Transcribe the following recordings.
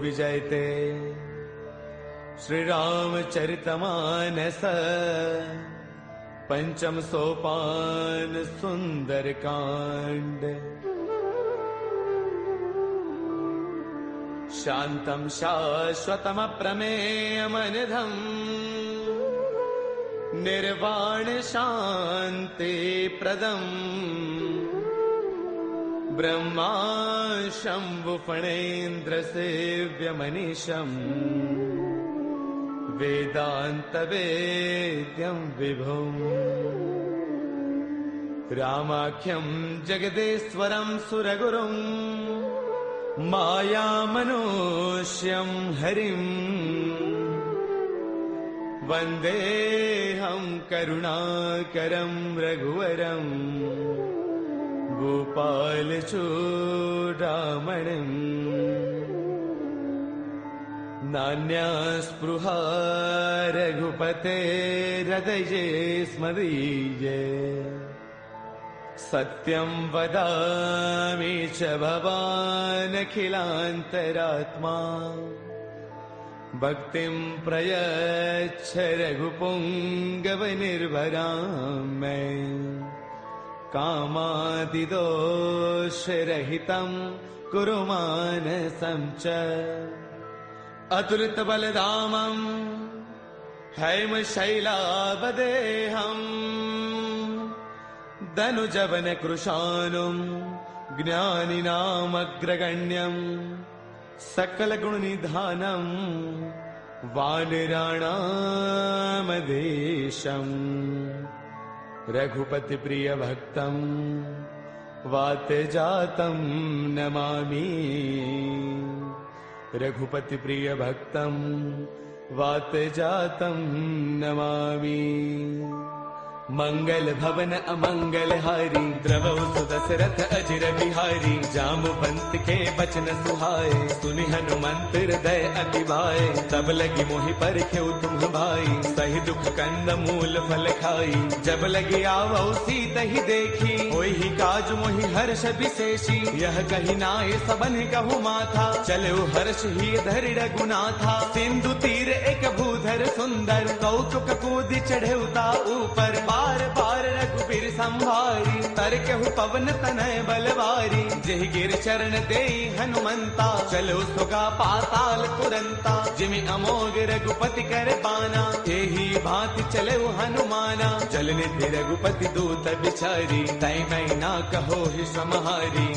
विजयते श्री रामचरितमानस पंचम सोपान सुंदर कांड। शांतम शाश्वतम प्रमेयमनिधम निर्वाण शांति प्रदम ब्रह्मा शंभु फणेन्द्र सेव्य मनीषम वेदांत वेद्यम विभुम रामाख्यम जगदेश्वरम सुरगुरुम माया मनुष्यम हरिम वंदेहम करुणाकरम रघुवरम गोपालचूडामणिम् नान्या स्पृहा रघुपते हृदये स्मदीये सत्यं वदामि च भवान् अखिलान्तरात्मा भक्तिं प्रयच्छ रघुपुङ्गवनिर्भरां मे कामादिदोषरहितं कुरु मानसं च अतुलितबलधामं हैमशैलावदेहं दनुजवनकृशानुं ज्ञानिनामग्रगण्यं सकलगुणनिधानं वानराणामधीशम् रघुपति प्रिय भक्तम वातजातम नमामि रघुपति प्रिय भक्तम वातजातम नमामि मंगल भवन अमंगल हारी द्रवौ सुदशरथ अजिर बिहारी जामवंत के बचन सुहाए सुनि हनुमंत हृदय अति भाए तब लगी मोहि परखेउ तुम भाई सही दुख कंद मूल फल खाई जब लगी आवौ सीत ही देखी होई ही काज मोहि हर्ष विशेषी यह कही नाय सबन कहु माथा चलो हर्ष ही धरि रघुनाथा सिंधु तीर एक भूधर सुंदर कौतुक कूदि चढ़ेउता ऊपर बार बार रघुबीर संभारी तरकहु पवन तनय बलवारी जेहि गिर चरण देई हनुमंता चलो सुगा पाताल तुरंता जिमि अमोघ रघुपति कर पाना एही भांति चले हनुमाना जलनिधि रघुपति दूत बिचारी तै मैं ना कहो ही समहारी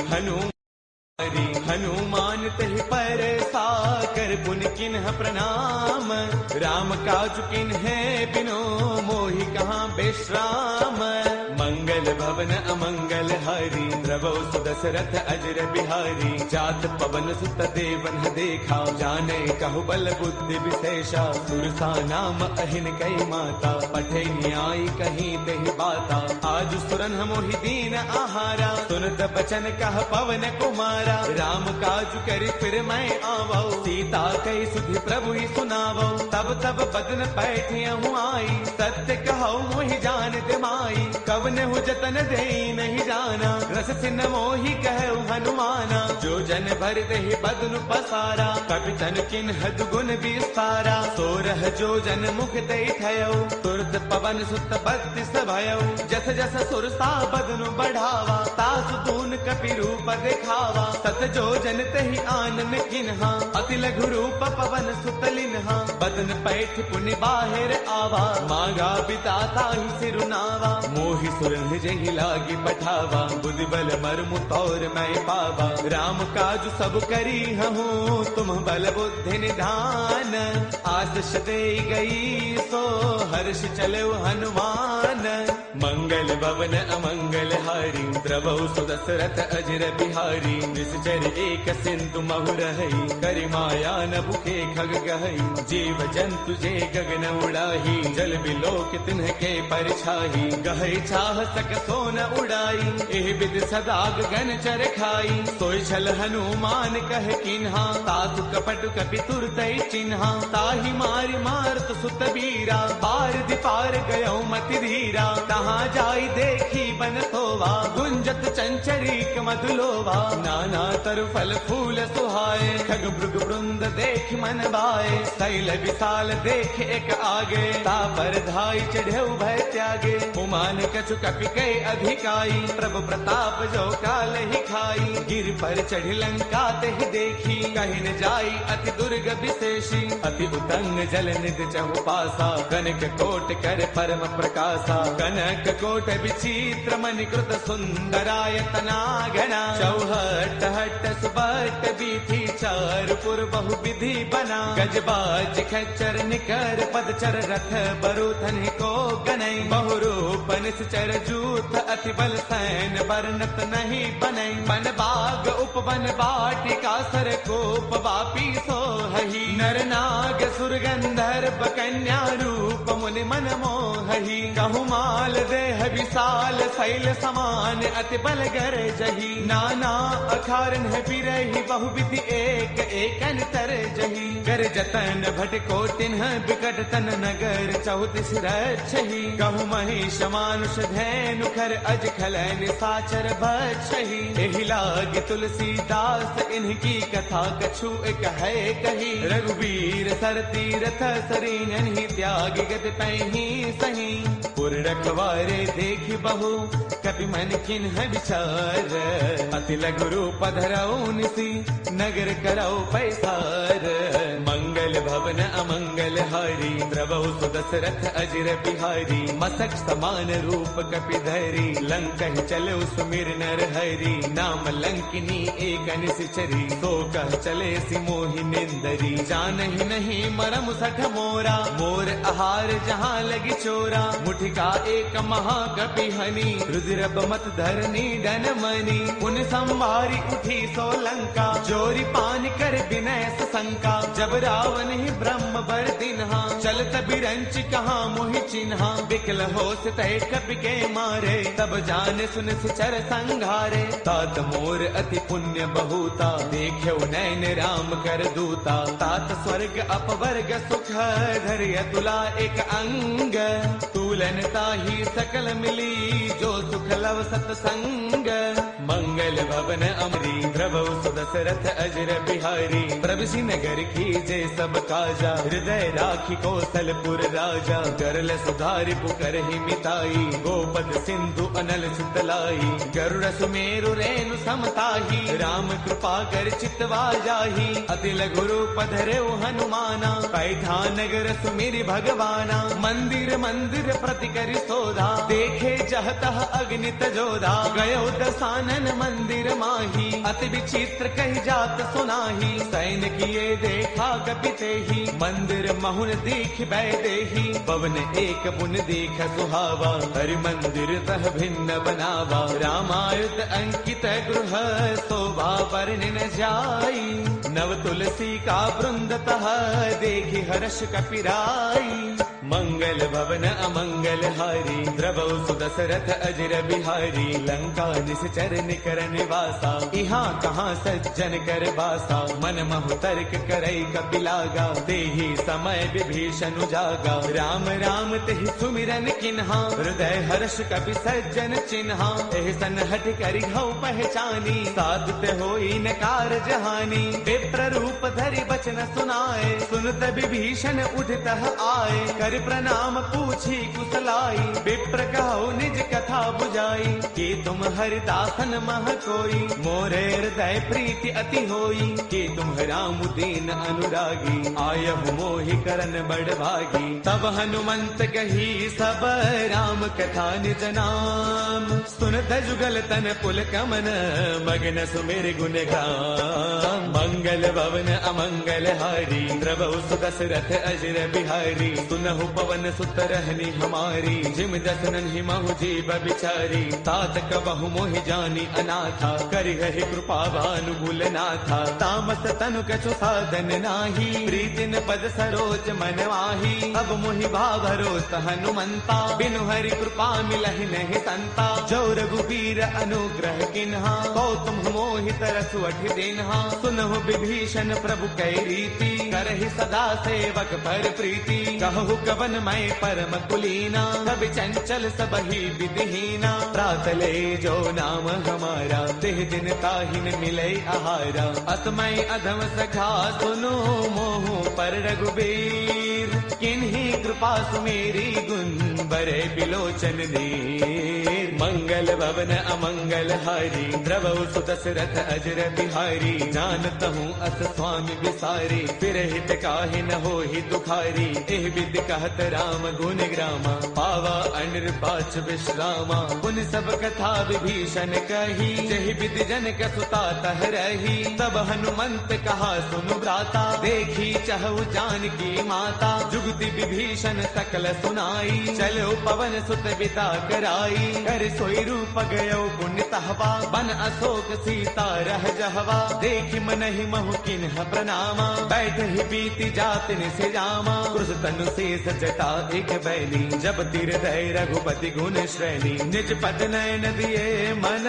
हनुमान तहि पर साकर पुन किन्ह प्रणाम राम काज किन्हे बिनो मोहि कहाँ विश्राम मंगल भवन अमंगल हारी द्रवौ सुदशरथ अजर बिहारी जात पवन सुत देवन देखा जाने कहु बल बुद्धि विशेषा सुरसा नाम अहिन कई माता पठे न्याय कहीं दहि बाता आज सुरन मोहि दीन आहारा सुनत बचन कह पवन कुमारा राम काज करि फिर मैं आवौ सीता कई सुधि प्रभु ही सुनावौ तब तब बदन पैठियहु आई सत्य कहौ मोहि जान माई कवन हु जतन दे नहीं जाना रस सिन मोहि कहु हनुमाना जो जन भर दहि बदन पसारा कपितन किन्ह दुगुन विस्तारा सोरह जो जन मुख दे थयौ तुरत पवन सुत बत्तिस भयौ जस जस सुरसा बदन बढ़ावा तासु तून कपि रूप दिखावा सत जो जन तहि आनन किन्हा अति लघु रूप पवन सुत लिन्हा बदन पैठ पुनि बाहिर आवा मांगा बिताता ही सिरुनावा मोहि सुरन जहि लागी पठावा बुद्धि बल मर्मु तौर मैं पावा राम काज सब करी हूँ तुम बल बुद्धि निधान आशीष दे गई सो हर्ष चलो हनुमान मंगल भवन अमंगल हारी द्रवौ सुदशरथ अजर बिहारी निश्चर एक सिंधु महु रही करि माया न भूखे खग गहई जीव जंतु जे गगन उड़ाही जल बिलोक तिन्ह के परछाही गहई चाह सक सो सो न उड़ाई। एह बिद सदा गगन चर खाई, सोई छल हनुमान कह किन्हा, तासु कपट कपि तुरतै चिन्हा। ताहि मारि मारत सुत बीरा, पार दिपार गयो मति धीरा। तहाँ जाई देखी बन सोवा, गुंजत चंचरीक मधुलोवा। नाना तरु फल फूल सुहाए, खग मृग वृंद देख मन बाए। शैल विशाल देख एक आगे, तापर धाई चढ़े भय त्यागे। उमान कछु कपि कै अधिकाई, प्रभु प्रताप जो काल ही खाई। गिर पर चढ़ी लंका ते देखी, कहीं न जाई अति दुर्ग विशेषी। अति उतंग जल निध चहु पासा, कनक कोट कर परम प्रकाशा। कनक कोट विचित्र मणि कृत सुंदरायतना घना। चौहट हट सुबट बीथी, चार पुर बहु विधि बना। गजबाज खच्चर निकर पदचर, रथ बरुथन को गनई। बहुरूप निश्चर जूथ, अति बल सैन बरनत नहीं बनई। बन बाग उपवन बाटिका, सर कोप वापी सोहहि। नर नाग सुर गंधर्व कन्या, रूप मुनि मन मोहहि। कहु माल देह विशाल, शैल समान अति बल गर जही। नाना अखारन है बिरही, बहुविधि एक एकन तर जही। कर जतन भट को तिन्ह, बिकट तन नगर चौतीस रक्षहि। कहु महिष मानुष धैनु, खर अज खल निशाचर भक्षहि। एहि लाग तुलसीदास, इनकी कथा कछु एक है कही। रघुवीर सर तीरथ सरीन, त्याग गत पैही सही। पुर रखवारे देखी बहु, कपि मन किन्ह विचार। अति लघु रूप धरऊ निसी, नगर करऊ पैसार। मंगल भवन अमंगल हारी, द्रवहु सुदशरथ अजिर बिहारी। मसक समान रूप कपि धरी, लंक चले सुमिर नर हरि। नाम लंकिनी एक निश्चरी, सो कह चले सि मोहि निंदरी। जानहि नहीं मरम सठ मोरा, मोर आहार जहाँ लगी चोरा। मुठिका एक महाकपि हनी, रुद्र मत धरनी डन मनी। उन संवारी उठी सो लंका, जोरी पान कर विनय शंका। जब रावण ही ब्रह्म बर दिन्हा, चलत बिरंच कहाँ मोहि चिन्हा। बिकल होश तय कपि के मारे, तब जान सुन सिचर संघारे। तात मोर अति पुण्य बहुता, देख्यो नैन राम कर दूता। तात स्वर्ग अपवर्ग सुख, धैर्य तुला एक अंग। तूलन ताही सकल मिली, जो सुख लव सतसंग। मंगल भवन अमरी, द्रवहु सुदशरथ अजिर बिहारी। प्रभुषि नगर कीजे सब काजा, हृदय राखी कौशलपुर राजा। गरल सुधारि पुकरहि मिताई, गोपद सिंधु अनल सुतलाई। गरुड़ सुमेरु रेणु समताही, राम कृपा कर चितवा जाही। अति लघु रूप धरऊ हनुमाना, पैठा नगर सुमिरि भगवाना। मंदिर मंदिर प्रति करि शोधा, देखे जह तह अग्नित जोधा। गयो दसानन मंदिर माही, अति विचित्र कही जात सुनाही। सैन किए देखा कपिते ही, मंदिर महुन दीख बैदेही। पवन एक पुन देख सुहावा, हरि मंदिर तह भिन्न बनावा। रामायुध अंकित गृह, शोभा वर्णि न जाई। नव तुलसी का वृंद तह, देखी हर्ष कपिराई। मंगल भवन अमंगल हारी, द्रवहु सुदशरथ अजिर बिहारी। लंका निश्चर निकर निवासा, इहाँ कहाँ सज्जन कर बासा। मन महु तर्क करई कपिलागा, तेहि समय विभीषण जागा। राम राम तेहि सुमिरन किन्हा, हृदय हर्ष कपि सज्जन चिन्हा। एहि सन हठ करि हऊ पहचानी, साधुत होई न कारज हानि। विप्र रूप धरि बचन सुनाए, सुनत विभीषण उठतः आए। कर प्रणाम पूछी कुशलाई, विप्र कहु निज कथा बुझाई। कि तुम हरिदासन मह कोई, मोरे हृदय प्रीति अति होई। कि तुम राम दीन अनुरागी, आयहु मोहि करन बड़ भागी। तब हनुमंत कही सब राम कथा निज नाम। सुनत जुगल तन पुल कमन, मगन सुमिर गुण गाम। मंगल भवन अमंगल हारी, द्रवहु सुदशरथ अजिर बिहारी। सुनहु पवन सुत रहनी हमारी, जिम दसनन ही महु जीव बिचारी। तात कबहु मोहि जानी अनाथा, करि हरि कृपा भानुगुल नाथा। तामस तनु कछु साधन नाही, प्रीतिन पद सरोज मन माही। अब मोहि भावरोत हनुमंता, बिनु हरि कृपा मिलहि नहीं संता। जो रघुबीर अनुग्रह किन्हा, कौतुम मोहि तरसु अठि दिन्हा। सुनहु विभीषण प्रभु कै रीति, करहि सदा सेवक पर प्रीति। कहु कवन मैं परम कुलीना, कवि चंचल सबहि विधिहीना। प्रात ले जो नाम हमारा, तिह दिन ताहिन मिलै आहारा। असमय अधम सखा सुनो, मोहु पर रघुबीर। किन्ही कृपा सुमेरी, गुण बरे बिलोचन नीर। मंगल भवन अमंगल हारी, द्रवहु सुत दशरथ अजर बिहारी। जानत हूँ अस स्वामी विसारी, फिर हित काहि न होहि दुखारी। एह विधि कहत राम गुण ग्रामा, पावा अनिर्वाच विश्रामा। पुन सब कथा विभीषण कही, जहि विधि जनक सुता तह रही। तब हनुमंत कहा सुनु भ्राता, देखी चहु जानकी माता। जुगति विभीषण सकल सुनाई, चलो पवन सुत बिता कराई। कर सोई रूप गयो पुण्य तहवा, बन अशोक सीता रह जहवा। देखि मनहि महु किन्ह प्रणामा, बैठ ही बीती जात निसे जामा। क्रुश तनु शेष जटा एक बैली, जब तिर दय रघुपति गुण श्रेणी। निज पद नयन दिए मन,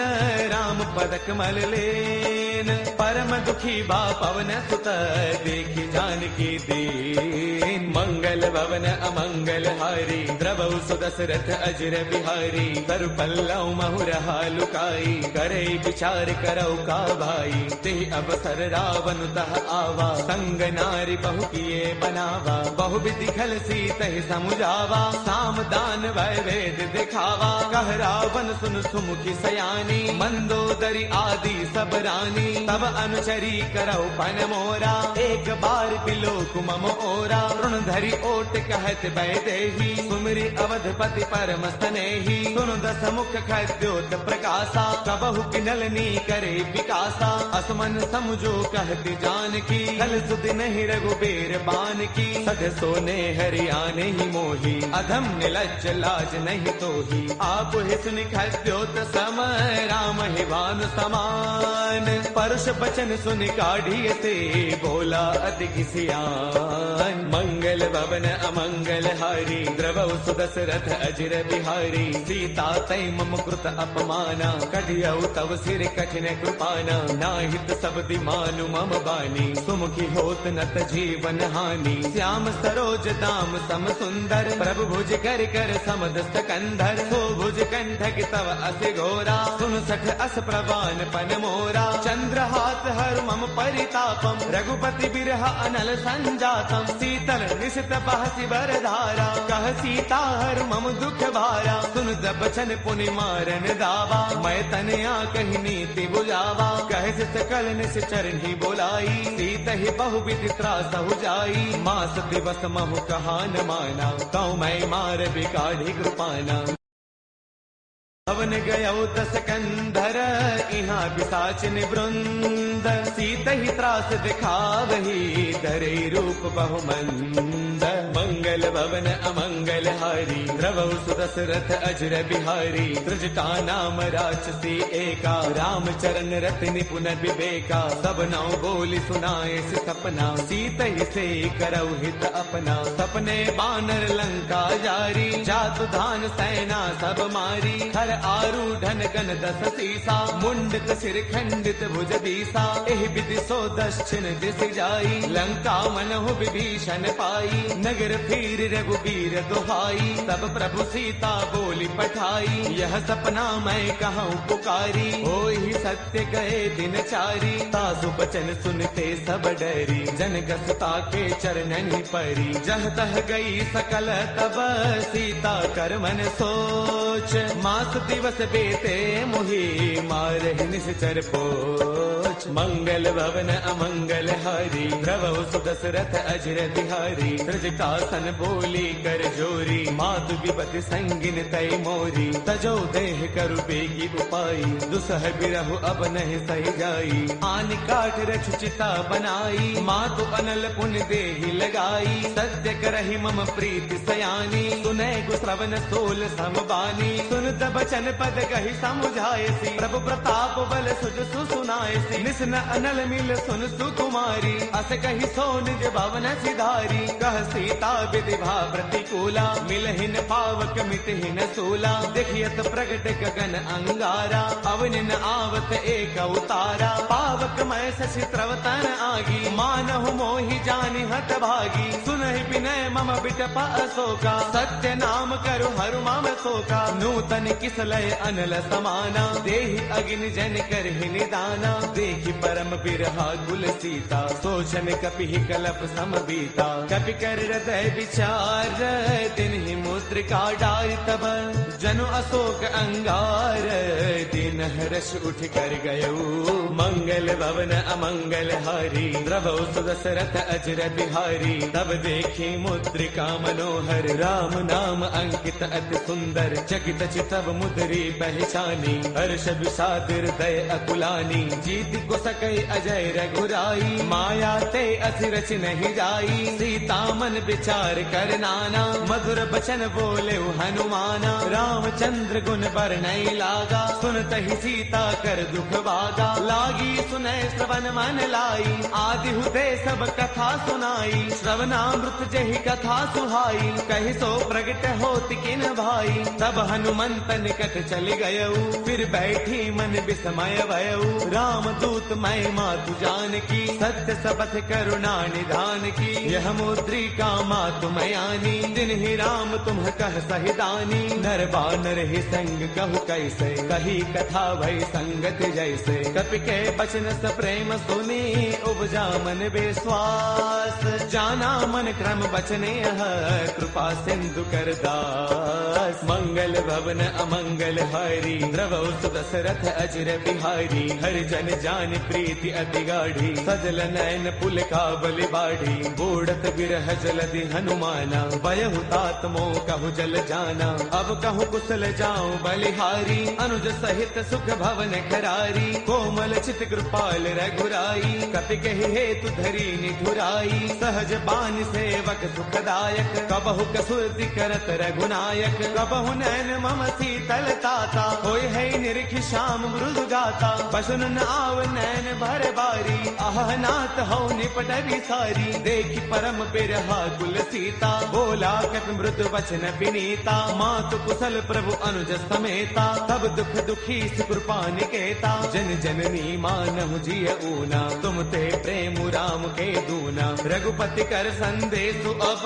राम पद कमल लेन। परम दुखी बा पवन सुत, देखि जानकी दीन। मंगल भवन अमंगल हारी, द्रवहु सुदशरथ अजर बिहारी। तरु पल्लव महु रहा लुकाई, करे विचार करौ का भाई। ते अवसर रावण तह आवा, संग नारी बहु किए बनावा। बहु विधि खल सीतहि समुझावा, साम दान वै वेद दिखावा। कह रावण सुन सुमुखी सयानी, मंदोदरी आदि सब रानी। तब अनुचरी करौ पन मोरा, एक बार बिलोक मम ओरा। ऋण धरि ओट कहत वैदेही, सुमिरि अवधपति परम स्नेही। सुनु दस मुख खद्योत प्रकाशा, कबहु किनलनी करे विकासा। असमन समझो कहती जानकी, कल सुध नहीं रघुबीर बान की। सध सोने हरियाने ही मोही, अधम निलज्ज लाज नहीं तोही। आप ही सुनि खद्योत सम, राम ही भानु समान। परुष बचन सुनि काढ़ी से, बोला अति किसियान। मंगल भवन अमंगल हारी, द्रवहु सुदशरथ अजर बिहारी। सीता तै मम कृत अपमाना, कढ़ियौ तव सिर कठिन कृपाना। नाहित शब्दि मानु मम बानी, सुमुखी होत नत जीवन हानि। श्याम सरोज दाम सम सुंदर, प्रभु भुज कर कर समद सकंधर। सो भुज कंठक तव अस घोरा, सुन सठ अस प्रवान पन मोरा। चंद्र हाथ हर मम परितापम, रघुपति बिरह अनल संजातम। शीतल निशित बहसि बर धारा, कह सीता हर मम दुख भारा। सुन दबचन पुनि मारन दावा, मैं तनया कही नीति बुझावा। कह सकल निश्चर ही बोलाई, सीत ही बहु विधि त्रासहु जाई। मास दिवस महु कहा न माना, कौ मैं मार बिकाढ़ी कृपाना। भवन गयो दस कंधर, इहाँ बिसाचिन वृंद। सीत ही त्रास दिखावही, धरे रूप बहुमंद। मंगल भवन अमंगल हारी, द्रवहु सुदशरथ अजर बिहारी। त्रिजटा नाम राक्षसी एका, राम चरण रति निपुण विवेका। सब नाउ बोली सुनाए सपना, सीत ही से करौ हित अपना। सपने बानर लंका जारी, जातु धान सेना सब मारी। हर आरूढ़न गन दस सीसा, मुंडक सिर खंडित भुज दीसा। एह विधि सो दक्षिण दिस जाई, लंका मनहु विभीषण पाई। नगर फिर रघुबीर दुहाई, तब प्रभु सीता बोली पठाई। यह सपना मैं कहूँ पुकारी, होई सत्य गए दिन चारी। तासु बचन सुनते सब डरी, जनक सुता के चरणन परी। जह तह गई सकल तब, सीता कर मन सोच। मास दिवस बेते मुहि, मारहि निश्चर पोच। मंगल भवन अमंगल हारी, द्रवहु सुदशरथ अजर बिहारी। त्रिजटासन बोली कर जोरी, मातु विपति संगिन तय मोरी। तजो देह करु बेगी उपाई, दुसह बिरहु अब नहीं सही जाई। आन काठ रछ चिता बनाई, मातु अनल पुन देहि लगाई। सत्य करहि मम प्रीति सयानी, सुनै गुश्रवण सोल समबानी। सुनत बचन पद कहि समुझायसी, प्रभु प्रताप बल सुजसु सुनायसी। निसन अनल मिल सुन सुकुमारी, अस कहि सो निज भवन सिधारी। कह सीता विधि भा प्रतिकूला, मिलहिन पावक मिटहिन सूला। देखियत प्रगट गगन अंगारा, अवनिन आवत एक उतारा। पावक मैं शशि त्रवतन आगी, मानहु मोहि जानि हत भागी। सुनहि विनय मम बिटपा अशोका, सत्य नाम करु हरु मम शोका। नूतन किसलय अनल समाना, देहि अग्नि जन करहि निदाना। देखि परम बिरहा कुल सीता, सोचन कपि कलप समबीता। कपि कर हृदय विचार, तिन्हि मुद्रिका डारि तब। जनु अशोक अंगार, दिन हर्ष उठ कर गयऊ। मंगल भवन अमंगल हारी, द्रवहु सुदशरथ अजर बिहारी। तब देखी मुद्रिका मनोहर, राम नाम अंकित अति सुंदर। चकित चितव मुद्री पहचानी, हर्ष विषाद हृदय अकुलानी। जीत को सकई अजय रघुराई, माया ते असिरच नहीं जाई। सीता मन विचार कर नाना, मधुर बचन बोले हनुमाना। रामचंद्र गुण बरनई लागा, सुनत ही सीता कर दुख भागा। लागी सुनय श्रवण मन लाई, आदि हुते सब कथा सुनाई। श्रवणामृत जहि कथा सुहाई, कहि सो प्रगट होति किन भाई। तब हनुमंत निकट चली गयऊ, फिर बैठी मन विस्मय भयऊ। राम दूत मैं मातु जान की, सत्य सबथ करुणा निधान की। यह मुद्रिका मातु मयानी, जिन्हि राम तुम कह सहिदानी। नर बानर ही संग कहु कैसे, कही कथा भई संगत जैसे। कपि के बचन स प्रेम सुनी, उपजा मन विश्वास। जाना मन क्रम बचने कृपा सिंधु कर दास। मंगल भवन अमंगल हारी, द्रवहु सुदशरथ अजर बिहारी। हरि जन जान प्रीति अति गाढ़ी, सजल नयन पुल का बलि बाढ़ी। बूढ़त बिरह जलधि हनुमाना, भयहु तात मोह कहु जल जाना। अब कहु कुशल जाऊं बलिहारी, अनुज सहित सुख भवन खरारी। कोमल चित कृपाल रघुराई, कपि कहि हेतु धरी निठुराई। सहज बानी सेवक सुखदायक, कबहु कसुरति करत रघुनायक। कबहु नैन मम शीतल ताता, होय है निरख श्याम मृदु गाता। बसुन न आव नैन भर बारी, आह नाथ हौ निपट विसारी। देखि परम बिरहा कुल सीता, बोला कत मृदु वचन विनीता। मातु कुशल प्रभु अनुज समेता, तब दुख दुखी कृपा निकेता। जन जननी मानहु जिय ऊना, तुम ते प्रेम राम के दूना। रघुपति कर संदेशु अब,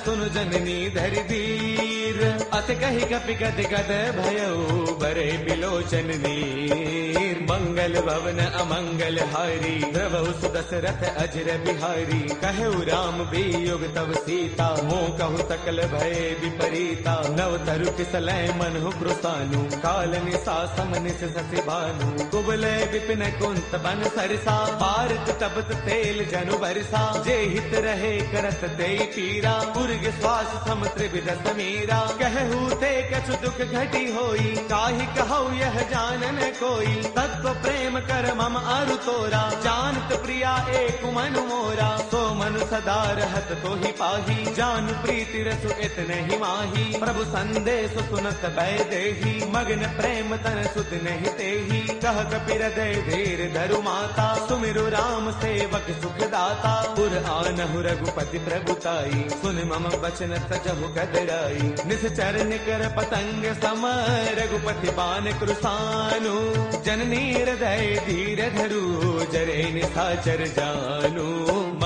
सुन जननी धरि धीर। अत कहि कपि गद गद भयऊ, बरे बिलोचन नीर। मंगल भवन अमंगल हारी, द्रवहु सुदशरथ अजर बिहारी। कहु राम वियोग तव सीता, मोह कहु सकल भय विपरीता। नव तरु किसलय मनहु कृसानु, काल निसा समनिस शशि भानु। कुबलय विपिन कुंत बन सरसा, भारत तपत तेल जनु बरसा। जे हित रहे करत ते पीरा, उर्ग श्वास सम त्रिविध समीरा। कहु ते कछु दुख घटी होई, काहि कहु यह जानन कोई। तत्व प्रेम कर मम अरु तोरा, जानत प्रिया एक मनु मोरा। सो मनु सदा रहत तो ही पाही, जान प्रीति रसु इतने ही माही। प्रभु संदेश सुनत भय देही, मगन प्रेम तन सुध नहीं तेही। कह कपि हृदय धीर धरु माता, सुमिरु राम सेवक सुख दाता। पुर आनहु रघुपति प्रभुताई, सुन मम वचन तजहु कदराई। निश्चर निकर पतंग सम, रघुपति बान कृसानु। जननी हृदय धीर धरु, जरे निशाचर जानु।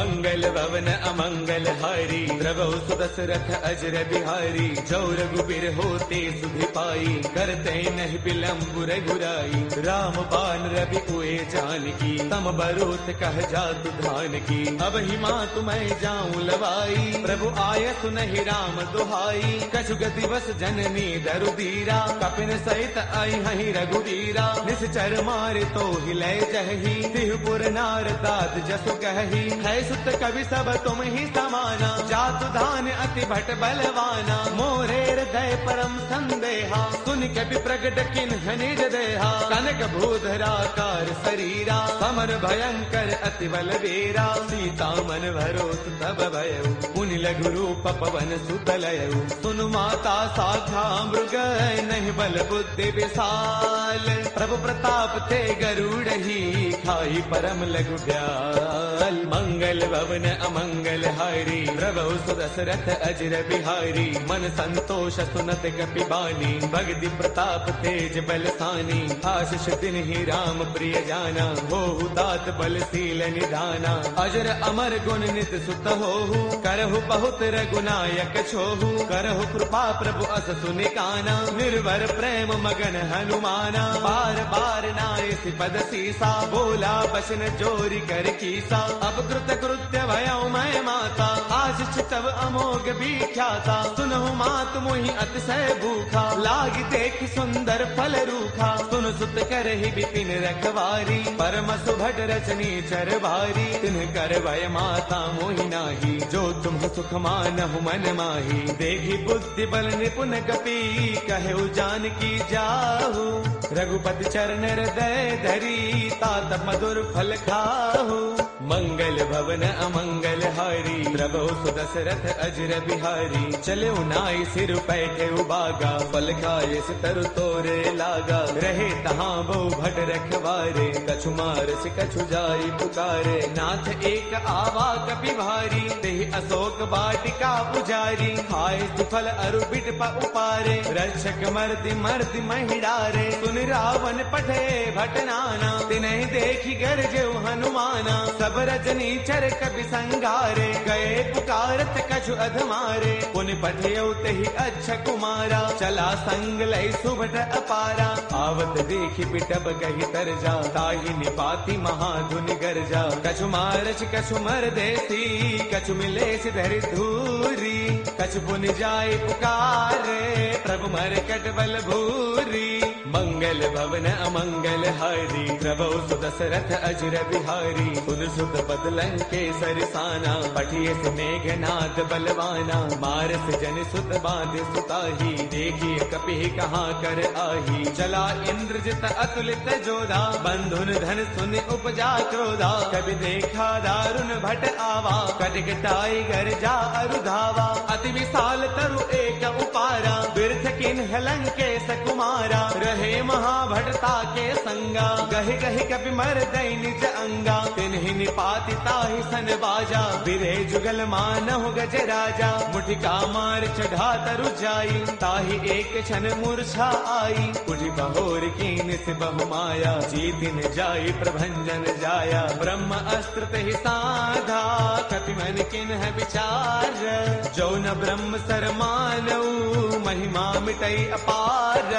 मंगल भवन अमंगल हारी, द्रवहु सुदशरथ अजर बिहारी। जो रघुबीर होते सुधि पाई, करते नहीं विलंब रघुराई। राम बाण रवि उए जानकी, तम बरूथ कह जातु धान की। अब ही मातु मैं जाऊं लवाई, प्रभु आय सुनहि राम दुहाई। कछुग दिवस जननी दरुदीरा, कपिन सहित आई हहि रघुवीरा। निश्चर मारे तो हिले जही, तिहुपुर नार दात जसु कही। है सुत कवि सब तुम ही समाना, जातु धान अति भट बलवाना। मोरे हृदय परम संदेहा, सुन कवि प्रगट किन्ह निज देहा। कनक भूधराकार शरीरा, समर भयंकर अति बलवीरा। सीता मन भरोस तब भयउ, मुनि लघु रूप पवन सुत लयउ। सुनु माता साखा मृग, नहीं बल बुद्धि विशाल। प्रभु प्रताप ते गरुड़ही, खाई परम लघु ब्याल। मंगल भवन अमंगल हारी, प्रभु सुदशरथ अजर बिहारी। मन संतोष सुनत कपि बानी, भगति प्रताप तेज बलसानी। आशीष दिन ही राम प्रिय जाना, होहु तात बलशील निधाना। अजर अमर गुण नित सुत होहु, करहु बहुत रघुनायक छोहु। करहु कृपा प्रभु अस सुनि काना, निर्भर प्रेम मगन हनुमाना। बार बार नाय पद सीसा, बोला बसन जोरी कर कीसा। अब कृत कृत्य भयउ मैं माता, आशीष तब अमोघ विख्याता। सुनहु मात मोहि अतिशय भूखा, लागी देख सुंदर फल रूखा। सुन सुत करहि विपिन रखवारी, परम सुभट रचनी चर भारी। तिन्ह कर भय माता मोहि नाही, जो तुम सुख मानहु मन माही। देखी बुद्धि बल निपुण कपि, कहु जानकी जाहु। रघुपति चरण हृदय धरी, तात मधुर फल खाहु। मंगल भवन अमंगल हारी, प्रभु सुदशरथ अजर बिहारी। चले नाई सिर पैठे उबागा, फल खाए से तरु तोरे लागा। रहे तहाँ बहु भट रखवारे, कछु मार से कछु जाई पुकारे। नाथ एक आवा कपि भारी, तेहि अशोक वाटिका पुजारी। खाए सुफल अरु बिट प उपारे, रक्षक मर्दि मर्दि महिडारे। सुन रावण पठे भट नाना, तिन्हि देखी गरजेउ हनुमाना। सब रजनी चर कपि संगारे, गए पुकारत कछु अधमारे। पुनि पठेउ तेहि अच्छा कुमारा, चला संग लय सुभट अपारा। आवत देखी बिटब कहि तरजा, ताहि निपाति महाधुनि गरजा। कछु मारच कछु मर देसी, कछु मिले धरि धूरी। कछु पुनि जाय पुकारे, प्रभु मर कट बल भूरी। मंगल भवन अमंगल हारी, प्रभु सुदशरथ अजर बिहारी। सुन सुत पद लंकेसर साना, पठिए से मेघनाद बलवाना। मारस जन सुत बांध सुताही, देखिए कपि कहाँ कर आही। चला इंद्रजित अतुलित जोधा, बंधुन धन सुन उपजा क्रोधा। कभी देखा दारुण भट आवा, कटकटाई घर जा अरुधावा। अति विशाल तरु एक उपारा, बिरथ किन्ह लंकेश कुमारा। रहे महाभटता के संगा, गहि गहि कपि मर दई निज अंगा। तिन्हि निपाति ताहि सन बाजा, बिरे जुगल मानहु गज राजा। मुठिका मार चढ़ा तरु जाई, ताहि एक क्षण मूर्छा आई। उठि बहोर कीन से बहु माया, जीतिन जाई प्रभंजन जाया। ब्रह्म अस्त्र तेहि साधा, कपि मन किन्ह विचार। जो न ब्रह्म सर मानऊ, महिमा मिटई अपार।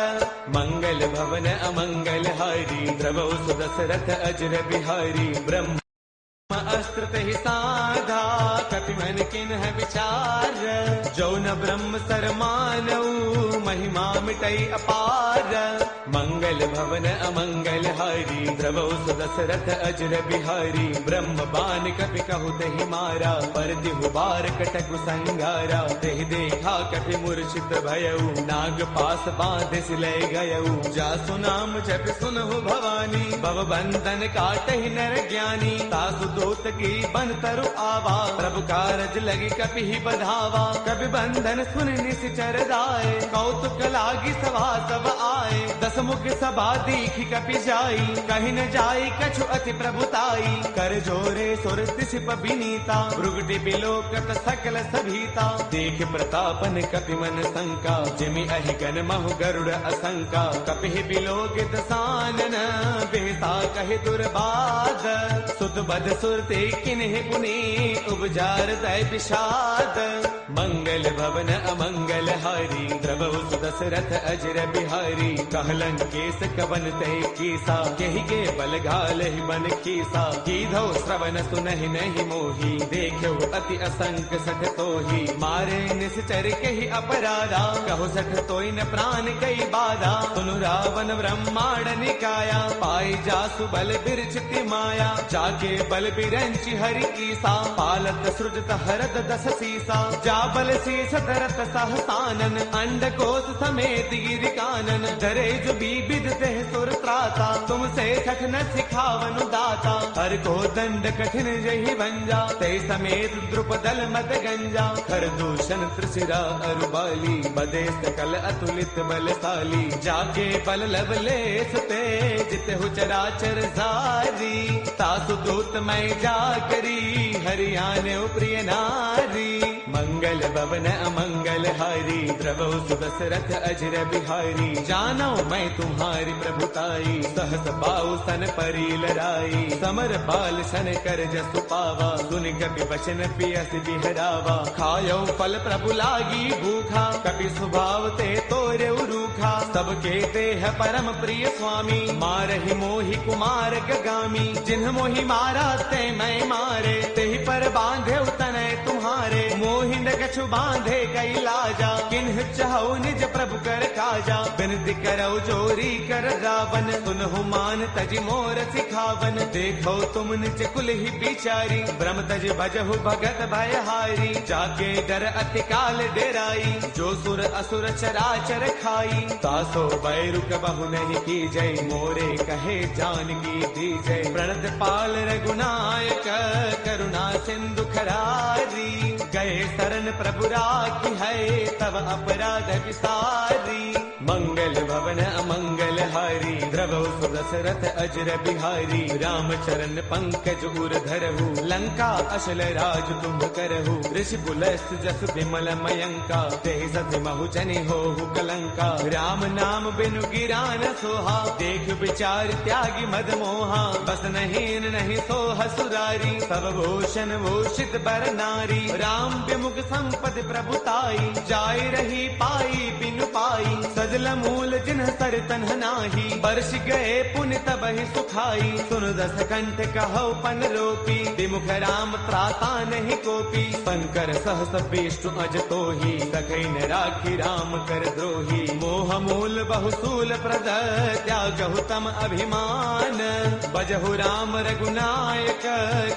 मंगल भवन अमंगल हारी, द्रवौ सुदशरथ अजर बिहारी। ब्रह्म अस्त्र तेहि साधा, कपि मन किन्ह विचार। जो न ब्रह्म सर मानऊ, महिमा मिटई अपार। मंगल भवन अमंगल हारी, द्रवौ सुदशरथ अजर बिहारी। ब्रह्म बान कपि कहु तेहि मारा, पर तिहु बार कटकु संगारा। तेहि देखा कपि मूर्छित भयउ, नाग पास बांध सिलय गयउ। जासु नाम जप सुनहु भवानी, भव बंधन काटहि नर ज्ञानी। तासु दूत की बन तरु आवा, प्रभु कारज लगी कपि ही बधावा। कपि बंधन सुन निश्चर दाए, कौतुक लागी सभा सब आए। दस मुख सभा दीखी कपि जाई, कहीं न जाई कछु अति प्रभुताई। कर जोरे सुर तिसिप विनीता, भृगुटि बिलोकत सकल सभीता। देख प्रतापन कपि मन शंका, जिमि अहि गण महु गरुड़ असंका। कपि बिलोकित सानन, बेसा कहि दुर्बाध। सुत बध सुरति ते किन्ह पुनि उपजार तय विषाद। मंगल भवन अमंगल हारी द्रवहु सुदशरथ अजर बिहारी। कहलन केस कवन तय कीसा केहि के बल घालहि बन कीसा। कीधौ श्रवण सुनहि नहीं मोही देखो अति असंक सठ तोही। मारे निश्चर कहि अपराधा कहो सठ तोय न प्राण कई बाधा। सुनु रावण ब्रह्मांड निकाया पाई जासु बल बिरचिति माया। जाके बल बिरंचि हरि ईसा पालत सृजत हरद दस सीसा। जा बल शीस धरत सहसानन अंड कोश समेत गिरि कानन। धरे जो बीबिद तेह सुर त्राता तुमसे सठ न सिखावनु दाता। हर को दंड कठिन जहि भंजा ते समेत द्रुपदल मद गंजा। खर दूषण त्रिशिरा अरुबाली बदे सकल अतुलित बलशाली। जाके बल लवलेस ते जिते हु चराचर जारी। तासु दूत मैं जा करी हरियाणे प्रिय नारी। मंगल भवन अमंगल हारी द्रवहु सुदशरथ अजर बिहारी। जानो मैं तुम्हारी प्रभुताई सहस बाहु सन परी लड़ाई। समर बाल सन कर जसु पावा सुन कपि वचन पियस बिहरावा। खायो फल प्रभु लागी भूखा कपि स्वभाव ते तोरे रूखा। सबके देह परम प्रिय स्वामी मारहि मोहि कुमार गगामी। जिन्ह मोहि मारा ते मैं मारे तेहि पर बांधे तनय तुम्हारे। मोहि न कछु बांधे कई लाजा किन्ह चाहु निज प्रभु कर काजा। बिनती करौ जोरी कर रावण सुनहु मान तज मोर सिखावन। देखो तुम निज कुल ही बिचारी ब्रह्म तज भजहु भगत भयहारी। जाके डर अति काल डेराई जो सुर असुर चराचर खाई। तासो बैरु कबहु नहीं की जय मोरे कहे जानकी दी जय। प्रणत पाल रघुनायक करुणा सिंधु खरारी। गए शरण प्रभु राखी है तब अपराध विसारी। मंगल भवन अमंगल हारी द्रवहु सुदशरथ अजर बिहारी। राम चरण पंकज उर धरहु लंका अशल राज तुम करहु। ऋषि पुलस्त जस विमल मयंका तेहि सति महु जनि होहु कलंका। राम नाम बिनु गिरा न सोहा देख विचार त्यागी मद मोहा। बस नहीं नहीं सोह सुरारी सब भूषण भूषित बर नारी। राम विमुख संपद प्रभुताई जाय रही पाई बिनु पाई। सजल मूल जिन्ह सर तन्ह नाही बरस गए पुण्य तब ही सुखाई। सुन दस कंठ कहो पन रोपी विमुख राम त्राता नहीं कोपी। शंकर सहस विष्णु अज तोही सखै न राखी राम कर द्रोही। मोह मूल बहुसूल प्रद त्यागहु तम अभिमान। बजहु राम रघुनायक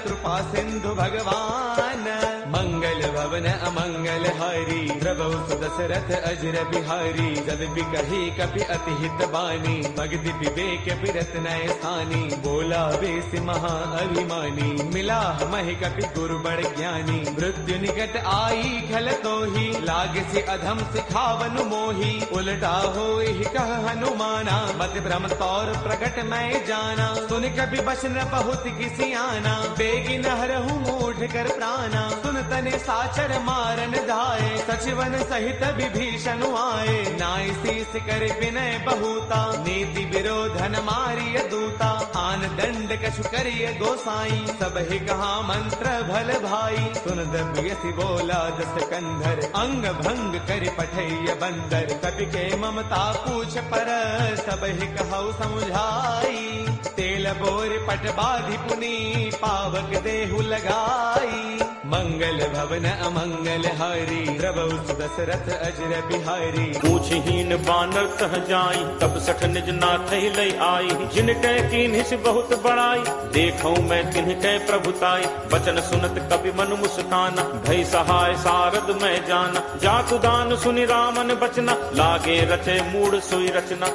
कृपा सिंधु भगवान। मंगल भवन अमंगल हारी द्रवहु सुदशरथ अजर बिहारी। जब बिकही कपि अति हित बानी भगति विवेक बिरत नय स्थानी। बोला बेस महा अभिमानी मिला महि कपि गुरु बड़ ज्ञानी। मृत्यु निकट आई खल तोही लागे से अधम सिखावनु मोही। उलटा होई कह हनुमाना मत भ्रम तौर प्रकट मैं जाना। सुन कपि बचन बहुत किसी आना बेगी नहरहु मूढ़ कर प्राणा। सुन तने साचर मारन धाये सचिवन सहित विभीषण आए। नाय शीस कर विनय बहुता नीति विरोधन मारिय दूता। आन दंड कछु करिय गोसाई सब ही कहा मंत्र भल भाई। सुन दबियसि बोला दस कंधर अंग भंग कर पठैय बंदर। कपि के ममता पूछ पर सब ही कहु समुझाई। तेल बोर पट बाधि पुनि पावक देहु लगाई। मंगल भवन अमंगल हारी द्रवहु सुदशरथ अजर बिहारी। पूछहीन बानर कह जाई तब सठ निज नाथ लय आई। जिन कह कीन्हि से बहुत बड़ाई देखऊं मैं तिन्ह कह प्रभुताई। वचन सुनत कपि मनु मुस्काना भय सहाय सारद मैं जाना। जातु दान सुनि रामन बचना लागे रचे मूढ़ सोई रचना।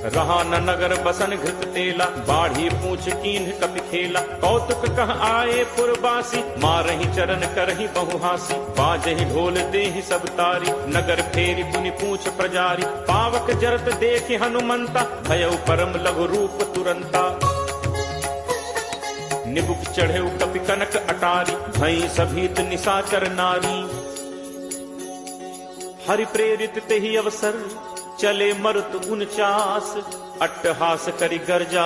रहा न नगर बसन घृत तेला बाढ़ी पूछ कीन्ह कपि खेला। कौतुक कह आए पुरबासी मारहि चरण करहि बहुहासी। बाजहि ढोल देहि सब तारी नगर फेरी पुनि पूछ प्रजारी। पावक जरत देखि हनुमंता भयउ परम लघु रूप तुरंता। निबुक चढ़े कपि कनक अटारी भई सभीत निशाचर नारी। हरि प्रेरित तेहि अवसर चले मरुत 49 अट्टहास करि गर्जा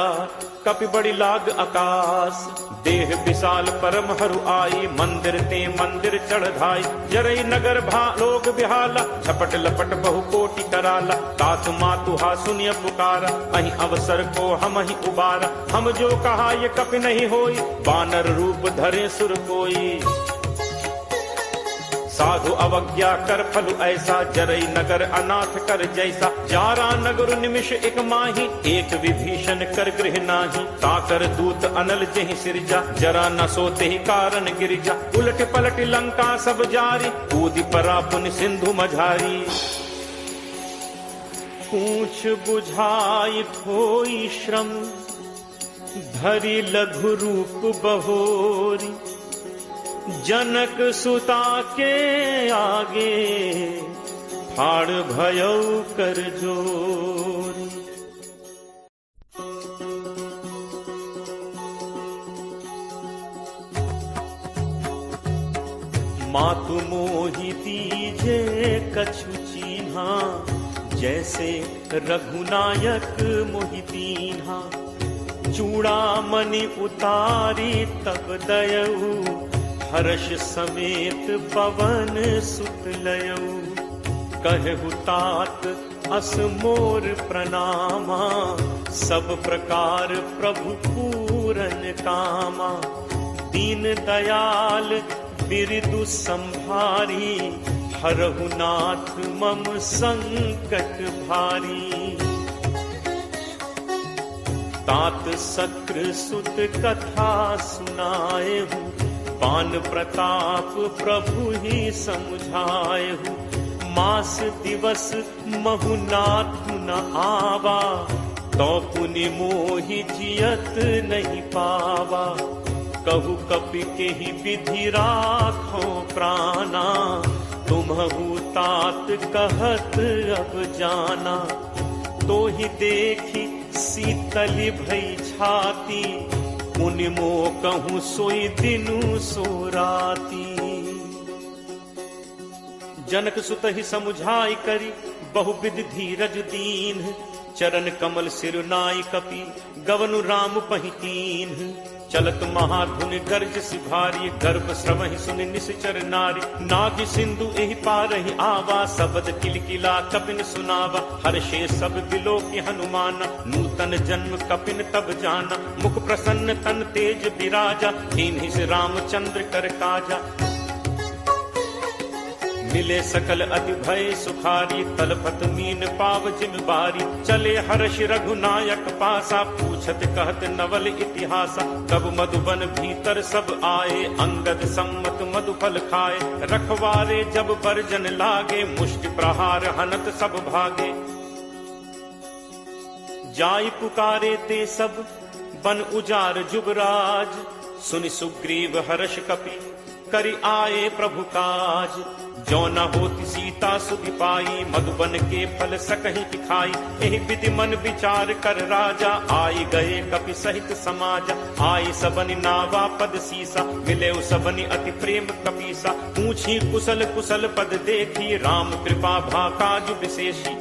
कपि बड़ी लाग आकाश देह विशाल परम हरु आई मंदिर ते मंदिर चढ़ाई जरई नगर लोग बिहाला झपट लपट बहु कोटि कराला तात मातु हा सुनिय पुकारा अहि अवसर को हम ही उबारा हम जो कहा ये कपि नहीं होई बानर रूप धरे सुर कोई साधु अवज्ञा कर फल ऐसा जरई नगर अनाथ कर जैसा जारा नगर निमिष एक माही एक विभीषण कर गृह नाही ताकर दूत अनल जहि सिरजा जरा न सोते ही कारण गिरिजा उलट पलट लंका सब जारी कूदि परा पुन सिंधु मझारी पूछ बुझाई खोई श्रम धरि लघु रूप बहोरी जनक सुता के आगे फाड़ भयो कर जोरी। मातु मोहि दीजे कछु चीन्हा जैसे रघुनायक मोहि दीन्हा चूड़ामणि उतारी तब दयऊ हर्ष समेत पवन सुत लयऊ कहु तात अस मोर प्रणामा सब प्रकार प्रभु पूरन कामा दीन दयाल बिरदु संभारी हरहु नाथ मम संकट भारी तात सक्र सुत कथा सुनाए हूँ पान प्रताप प्रभु ही समझाए हूँ मास दिवस महुनाथ न आवा तो पुनि मोहि जियत नहीं पावा कहु कपि के ही विधि राखो प्राणा तुम्हु तात कहत अब जाना तो ही देखी शीतली भई छाती मुनि मो कहूँ सोई दिनु सो राती जनक सुत ही समुझाई करी बहुविध धीरज दीन चरण कमल सिर नाई कपि गवनु राम पहितीन चलत महाधुनि गर्ज सिभारी गर्भ श्रवहि सुनि निश्चर नारी नाग सिंधु एहि पारहि आवा सबद किलकिला कपिन सुनावा हर्षे सब बिलो की हनुमान नूतन जन्म कपिन तब जाना मुख प्रसन्न तन तेज विराजा दीन्हि से रामचंद्र कर काजा मिले सकल अति भय सुखारी तलपत मीन पाव जिम बारी चले हर्ष रघुनायक पासा पूछत कहत नवल इतिहासा तब मधुबन भीतर सब आए अंगद सम्मत मधुफल खाए रखवारे जब बरजन लागे मुष्टि प्रहार हनत सब भागे जाई पुकारे ते सब बन उजार जुबराज सुनि सुग्रीव हर्ष कपि करि आए प्रभु काज जो न होती सीता सुधि पाई मधुबन के फल सकहि खाई एहि विधि मन विचार कर राजा आई गए कपि सहित समाज आई सबनि नावा पद सीसा मिले सबनि अति प्रेम कपीसा पूछी कुशल कुशल पद देखी राम कृपा भा काज विशेषी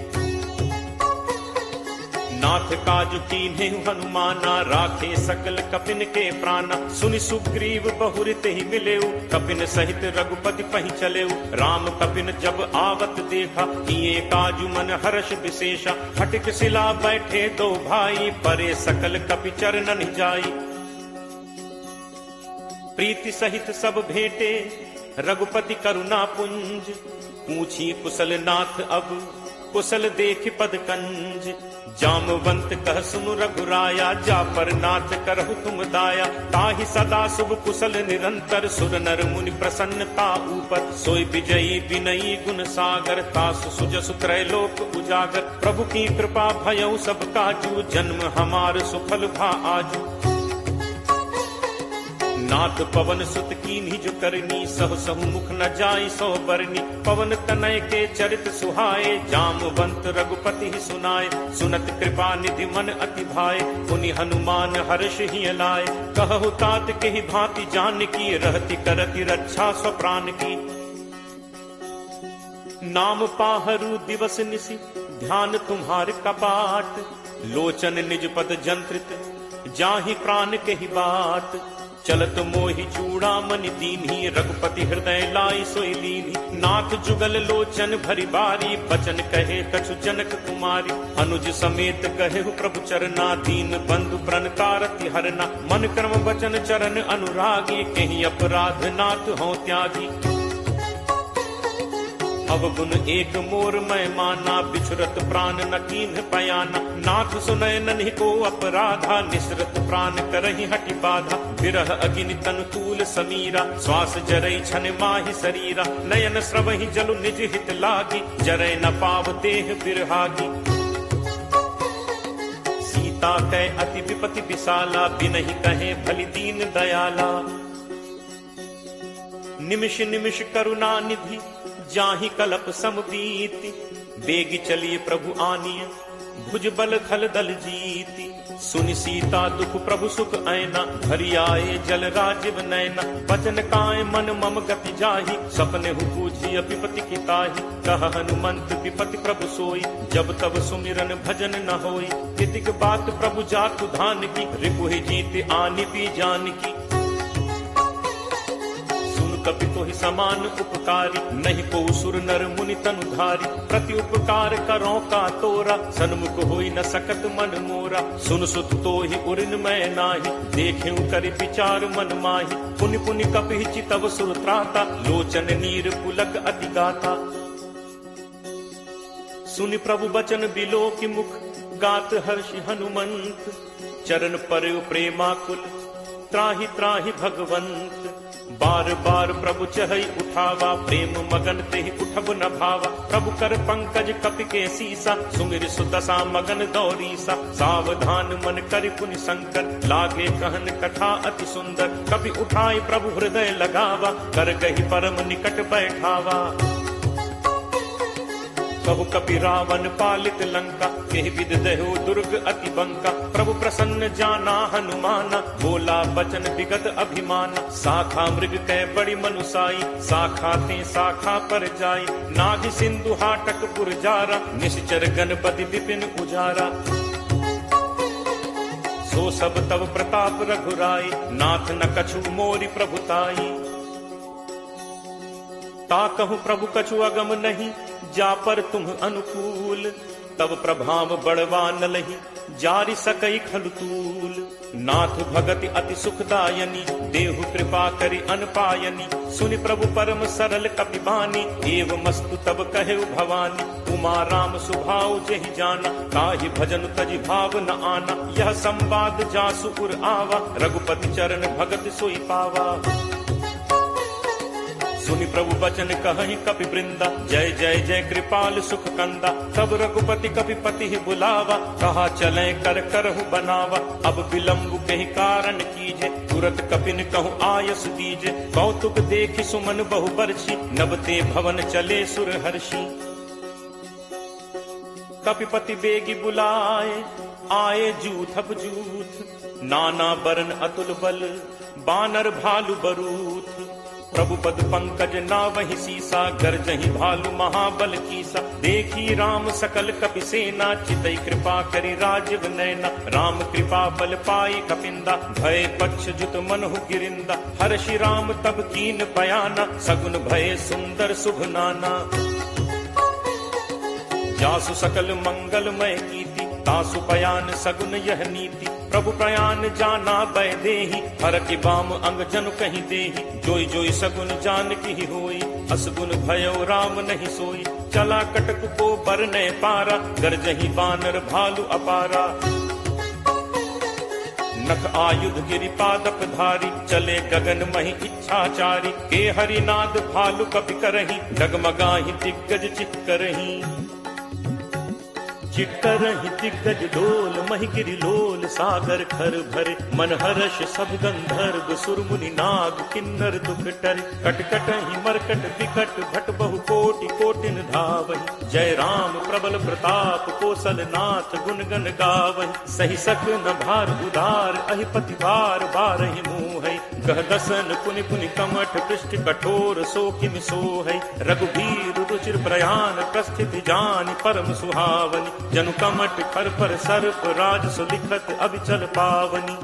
नाथ काज कीन्हे हनुमाना राखे सकल कपिन के प्राणा सुनि सुग्रीव बहुरित ही मिलेऊ कपिन सहित रघुपति पहि चलेऊ राम कपिन जब आवत देखा किए काजु मन हर्ष विशेषा हटिक सिला बैठे दो भाई परे सकल कपि चरणन जाई प्रीति सहित सब भेटे रघुपति करुणा पुंज पूछी कुशल नाथ अब कुशल देख पद कंज जामवंत कह सुनु रघुराया जा पर नाथ करहु तुम दाया ताहि सदा शुभ कुशल निरंतर सुर नर मुनि प्रसन्नता ऊपर सोई विजयी विनयी गुण सागर तासु सुजसु त्रैलोक उजागर प्रभु की कृपा भयउ सब काजू जन्म हमार सुफल भा आजू नाथ पवन सुत कीन्ही जो करनी सह सहु मुख न जाई सो बरनी पवन तनय के चरित सुहाए जामवंत रघुपति ही सुनाए सुनत कृपा निधि मन अति भाए पुनि हनुमान हर्ष ही लाए कहु तात के ही भांति जान की रहति करति रक्षा स्वप्राण की नाम पाहरू दिवस निसी ध्यान तुम्हार कपाट, लोचन निज पद जंत्रित, जाहि प्राण कही बात। चलत मोहि चूड़ामणि दीन्ही, रघुपति हृदय लाई सोई लीन्ही। नाथ जुगल लोचन भरी बारी, बचन कहे कछु जनक कुमारी। अनुज समेत कहे प्रभु चरना, दीन बंधु प्रण कारति हरना। मन कर्म वचन चरण अनुरागी, कहीं अपराध नाथ हों त्यागी। अवगुण एक मोर मैं माना, बिछुरत प्राण न कीन्ह पयाना। नाथ सुनय नन्हि को अपराधा, निसरत प्राण करहि हटि बाधा। विरह अग्नि तनु तूल समीरा, श्वास जरई छन माहि शरीरा। नयन स्रवहि जलु निज हित लागी, जरय न पाव देह बिरहागी। सीता कै अति विपति विशाला, बिनहि कहे भलि दीन दयाला। निमिष निमिष करुणा निधि, जाहि कलप समबीति। बेगी चलिए प्रभु आनिय, भुज बल खल दल जीति। सुनि सीता दुख प्रभु सुख ऐना, भरी आए जल राजीव नैना। बचन काय मन मम गति जाहि, सपने हु पूजिय विपति की ताहि। कह हनुमंत विपति प्रभु सोई, जब तब सुमिरन भजन न होई। तितिक बात प्रभु जातु धान की, रिपुहि जीत आनि पी जान की। कपि तोहि समान उपकारी, नहीं को सुर नर मुनि तनुधारी। प्रति उपकार करो का तोरा, सन्मुख होई न सकत मन मोरा। सुन सुत तोहि उरिन मैं नाही, देखें करि विचार मन माही। पुनि पुनि कपि चितव सुर त्राता, लोचन नीर पुलक अति गाथा। सुनि प्रभु बचन बिलो की मुख, गात हर्षि हनुमंत। चरण पर प्रेमाकुल, त्राहि त्राहि भगवंत। बार बार प्रभु चहई उठावा, प्रेम मगन तेहि उठब न भावा। प्रभु कर पंकज कपि के सीसा, सुमिर सुदशा मगन दौरीसा। सावधान मन करि पुनि शंकर, लागे कहन कथा अति सुंदर। कपि उठाई प्रभु हृदय लगावा, कर गहि परम निकट बैठावा। कहु कपि रावण पालित लंका, केहि विद देहु दुर्ग अति बंका। प्रभु प्रसन्न जाना हनुमाना, बोला बचन विगत अभिमाना। शाखा मृग कै बड़ी मनुसाई, शाखा ते शाखा पर जाई। नाग सिंधु हाटक पुरजारा, निश्चर गणपति विपिन उजारा। सो सब तब प्रताप रघुराई, नाथ न कछु मोरि प्रभुताई। ताकहु प्रभु कछु अगम नहीं, जा पर तुम अनुकूल। तब प्रभाव बड़वा न लही, जारि सकई खलुतूल। नाथ भगति अति सुखदायनी, देहु कृपा करि अनपायनी। सुनि प्रभु परम सरल कपिबानी, एवमस्तु तब कहे भवानी। उमा राम सुभाव जहि जाना, ताहि भजन तजि भाव न आना। यह संवाद जासु उर आवा, रघुपति चरण भगत सोई पावा। सुनि प्रभु बचन कहहि कपि वृंदा, जय जय जय कृपाल सुख कंदा। तब रघुपति कपिपति ही बुलावा, कहा चले कर करहु बनावा। अब विलंब कहि कारण कीजे, तुरत कपिन कहु आयस दीजे। कौतुक देखि सुमन बहु बरछी, नबते भवन चले सुर हर्षि। कपिपति बेगी बुलाए, आए जूथब जूथ। नाना बरन अतुल बल, बानर भालु बरूथ। प्रभु पद पंकज नावहि सीसा, गर्जहि भालु महाबल कीसा। देखी राम सकल कपि सेना, चितई कृपा करि राजीव नैना। राम कृपा बल पाई कपिंदा, भय पक्ष जुत मनहु गिरिंदा। हर्षि राम तब कीन पयाना, सगुन भय सुंदर शुभ नाना। जासु सकल मंगलमय कीर्ति, तासु पयान सगुन यह नीति। प्रभु प्रयान जाना बै देहि, हर की बाम अंग जनु कहीं देहि। जोई जोई सगुन जान की होई, असगुन भयो राम नहीं सोई। चला कटक को बरने पारा, गरजहि बानर भालु अपारा। नख आयुध गिरि पादप धारी, चले गगन महि इच्छाचारी। के हरिनाद भालु कपि करहि, डगमगाहि दिग्गज चित करहि। चिट्करहि दिग्गज डोल, महि गिरि लोल सागर खर भरे। मन हर्ष सब गंधर्व सुर मुनि नाग किन्नर दुख टरे। कटकटहि मरकट विकट भट बहु कोटि कोटिन धावहि। जय राम प्रबल प्रताप कौशल नाथ गुण गण गावहि। सही सक न भार उदार, अहिपति बार बारहि मुँहै। कह दसन पुनि पुनि कमठ पृष्ठ कठोर सो किम सोहै रघुबीर रुचिर प्रयाण प्रस्थित जानि परम सुहावनी जनु कमठ खर पर सर्प राज सुलिखत अभिचल पावनी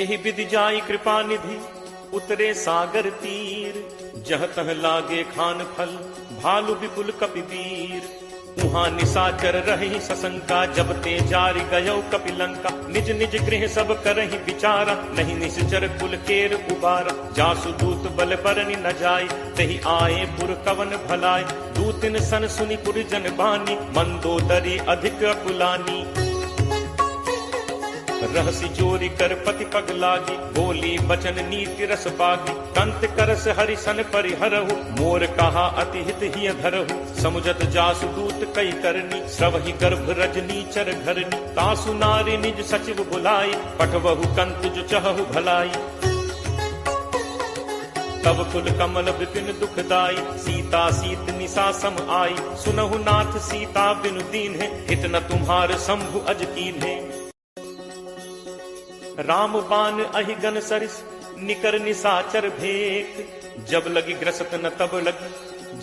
एहि विधि जाई कृपा निधि उतरे सागर तीर जह तह लागे खान फल भालु विपुल कपिवीर उहाँ निशाचर रही सशंका जब ते जारि गयो कपिलंका निज निज गृह सब करहि विचारा नहीं निश्चर कुल केर उबारा जासु दूत बल बरनि न जाय तहि आए पुर कवन भलाय दूतिन सन सुनि पुर जन बानी मंदोदरी अधिक अकुलानी रहसी चोरी कर पति पग लागी बोली बचन नीति रस पागी कंत करस हरिसन परिहरहु मोर कहा अति हित ही धरहु समुझत जासु दूत कई करनी श्रवहि गर्भ रजनी चर घरनी तासु नारी निज सचिव बुलाई पठवहु कंत जो चहु भलाई तब कुल कमल विपिन दुखदाई सीता सीत निशा सम आई सुनहु नाथ सीता बिनु दीन है हित न तुम्हार शंभु अज कीन है राम बान अहिगन सरिस निकर निसाचर भेक जब लगी ग्रसत न तब लगी